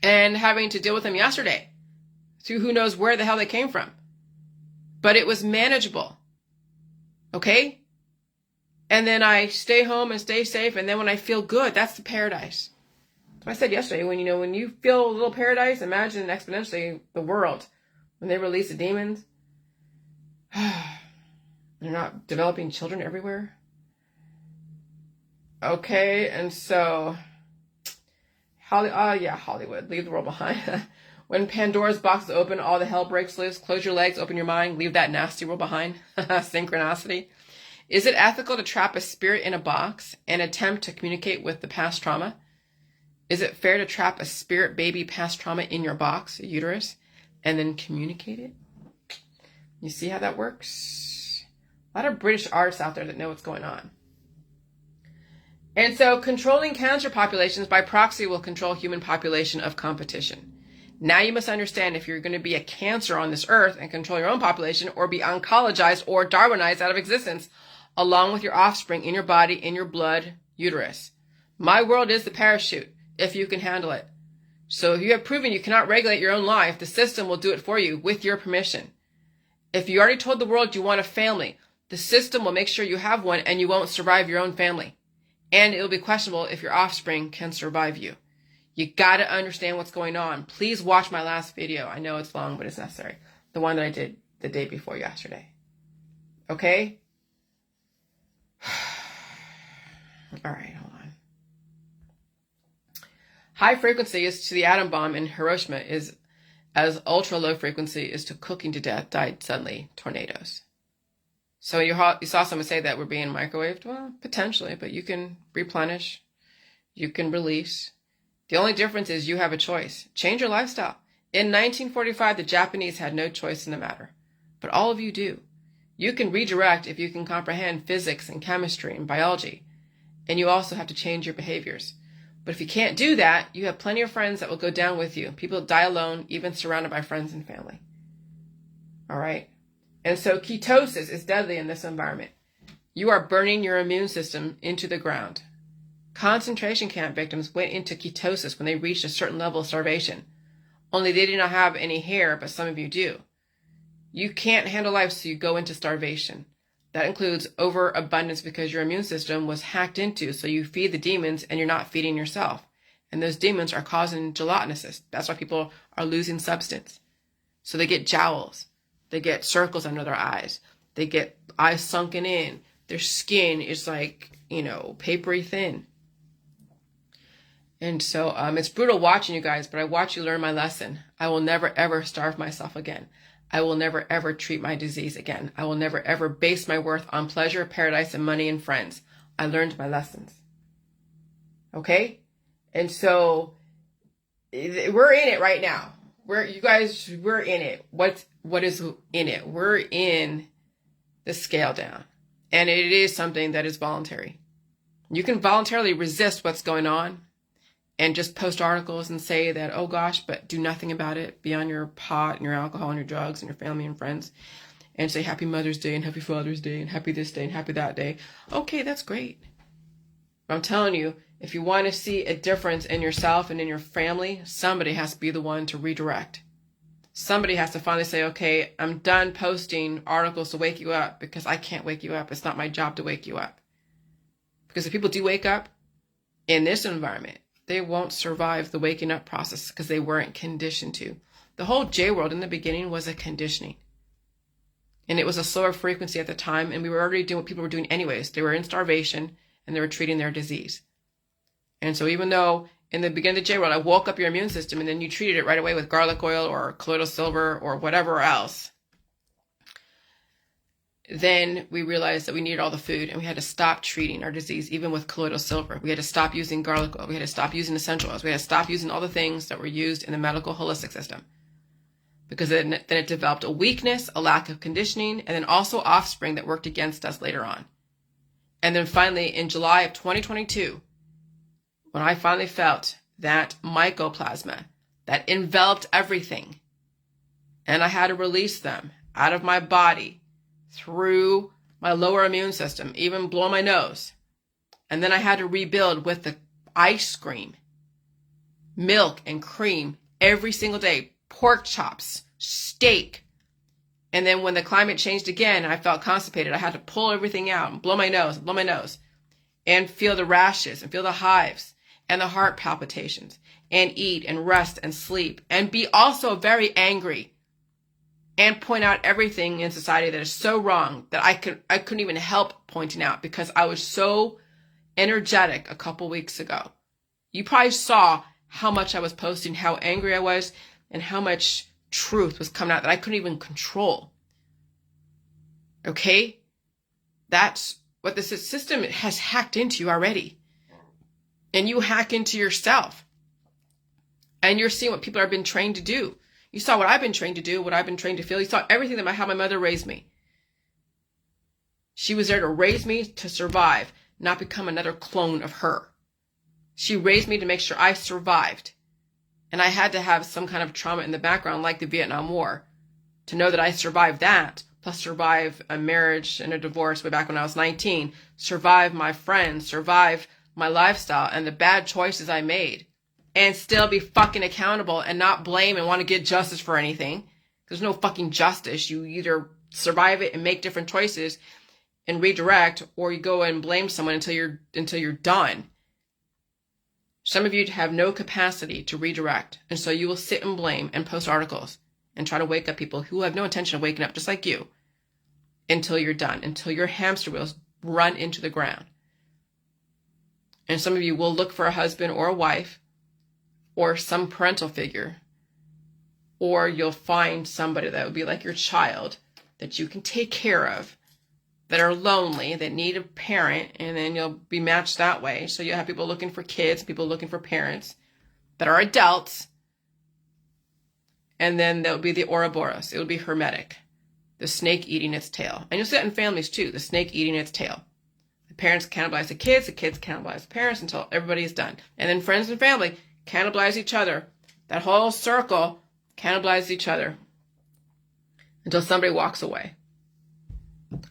A: and having to deal with them yesterday, through who knows where the hell they came from, but it was manageable. Okay? And then I stay home and stay safe, and then when I feel good, that's the paradise. So I said yesterday, when you feel a little paradise, imagine exponentially the world. When they release the demons, they're not developing children everywhere. Okay, and so, Hollywood, leave the world behind. When Pandora's box is open, all the hell breaks loose. Close your legs, open your mind, leave that nasty world behind. Synchronicity. Is it ethical to trap a spirit in a box and attempt to communicate with the past trauma? Is it fair to trap a spirit baby past trauma in your box, a uterus, and then communicate it? You see how that works? A lot of British artists out there that know what's going on. And so controlling cancer populations by proxy will control human population of competition. Now you must understand if you're going to be a cancer on this earth and control your own population or be oncologized or Darwinized out of existence along with your offspring in your body, in your blood, uterus. My world is the parachute if you can handle it. So if you have proven you cannot regulate your own life, the system will do it for you with your permission. If you already told the world you want a family, the system will make sure you have one and you won't survive your own family. And it will be questionable if your offspring can survive you. You got to understand what's going on. Please watch my last video. I know it's long, but it's necessary. The one that I did the day before yesterday. Okay? All right, hold on. High frequency is to the atom bomb in Hiroshima is as ultra low frequency is to cooking to death, died suddenly, tornadoes. So you saw someone say that we're being microwaved? Well, potentially, but you can replenish. You can release. The only difference is you have a choice. Change your lifestyle. In 1945, the Japanese had no choice in the matter, but all of you do. You can redirect if you can comprehend physics and chemistry and biology, and you also have to change your behaviors. But if you can't do that, you have plenty of friends that will go down with you. People die alone, even surrounded by friends and family. All right? And so ketosis is deadly in this environment. You are burning your immune system into the ground. Concentration camp victims went into ketosis when they reached a certain level of starvation. Only they did not have any hair, but some of you do. You can't handle life, so you go into starvation. That includes overabundance because your immune system was hacked into, so you feed the demons and you're not feeding yourself. And those demons are causing gelatinosis. That's why people are losing substance. So they get jowls. They get circles under their eyes. They get eyes sunken in. Their skin is like, papery thin. And so it's brutal watching you guys, but I watch you learn my lesson. I will never, ever starve myself again. I will never, ever treat my disease again. I will never, ever base my worth on pleasure, paradise, and money and friends. I learned my lessons. Okay? And so we're in it right now. We're in it. What is in it? We're in the scale down. And it is something that is voluntary. You can voluntarily resist what's going on and just post articles and say that, oh gosh, but do nothing about it beyond your pot and your alcohol and your drugs and your family and friends, and say happy Mother's Day and happy Father's Day and happy this day and happy that day. Okay, that's great. But I'm telling you, if you want to see a difference in yourself and in your family, somebody has to be the one to redirect. Somebody has to finally say, okay, I'm done posting articles to wake you up because I can't wake you up. It's not my job to wake you up. Because if people do wake up in this environment, they won't survive the waking up process because they weren't conditioned to. The whole J world in the beginning was a conditioning. And it was a slower frequency at the time, and we were already doing what people were doing anyways. They were in starvation, and they were treating their disease. And so even though in the beginning of the J world, I woke up your immune system and then you treated it right away with garlic oil or colloidal silver or whatever else, then we realized that we needed all the food and we had to stop treating our disease, even with colloidal silver. We had to stop using garlic oil. We had to stop using essential oils. We had to stop using all the things that were used in the medical holistic system, because then it developed a weakness, a lack of conditioning, and then also offspring that worked against us later on. And then finally, in July of 2022, when I finally felt that mycoplasma that enveloped everything, and I had to release them out of my body through my lower immune system, even blow my nose. And then I had to rebuild with the ice cream, milk and cream every single day, pork chops, steak. And then when the climate changed again, I felt constipated. I had to pull everything out and blow my nose, and feel the rashes and feel the hives and the heart palpitations and eat and rest and sleep and be also very angry and point out everything in society that is so wrong that I couldn't even help pointing out because I was so energetic a couple weeks ago. You probably saw how much I was posting, how angry I was, and how much truth was coming out that I couldn't even control. Okay? That's what the system has hacked into you already. And you hack into yourself. And you're seeing what people have been trained to do. You saw what I've been trained to do, what I've been trained to feel. You saw everything that how my mother raised me. She was there to raise me to survive, not become another clone of her. She raised me to make sure I survived. And I had to have some kind of trauma in the background, like the Vietnam War, to know that I survived that, plus survive a marriage and a divorce way back when I was 19, survive my friends, survive my lifestyle and the bad choices I made, and still be fucking accountable and not blame and want to get justice for anything. There's no fucking justice. You either survive it and make different choices and redirect, or you go and blame someone until you're done. Some of you have no capacity to redirect, and so you will sit and blame and post articles and try to wake up people who have no intention of waking up just like you until you're done, until your hamster wheels run into the ground. And some of you will look for a husband or a wife or some parental figure, or you'll find somebody that would be like your child that you can take care of, that are lonely, that need a parent, and then you'll be matched that way. So you'll have people looking for kids, people looking for parents that are adults, and then there'll be the Ouroboros. It will be hermetic, the snake eating its tail. And you'll see that in families too, the snake eating its tail. The parents cannibalize the kids cannibalize the parents until everybody is done. And then friends and family cannibalize each other. That whole circle cannibalizes each other until somebody walks away.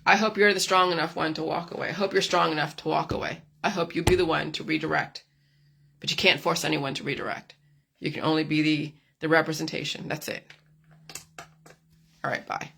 A: I hope you're the strong enough one to walk away. I hope you're strong enough to walk away. I hope you be the one to redirect. But you can't force anyone to redirect. You can only be the representation. That's it. All right, bye.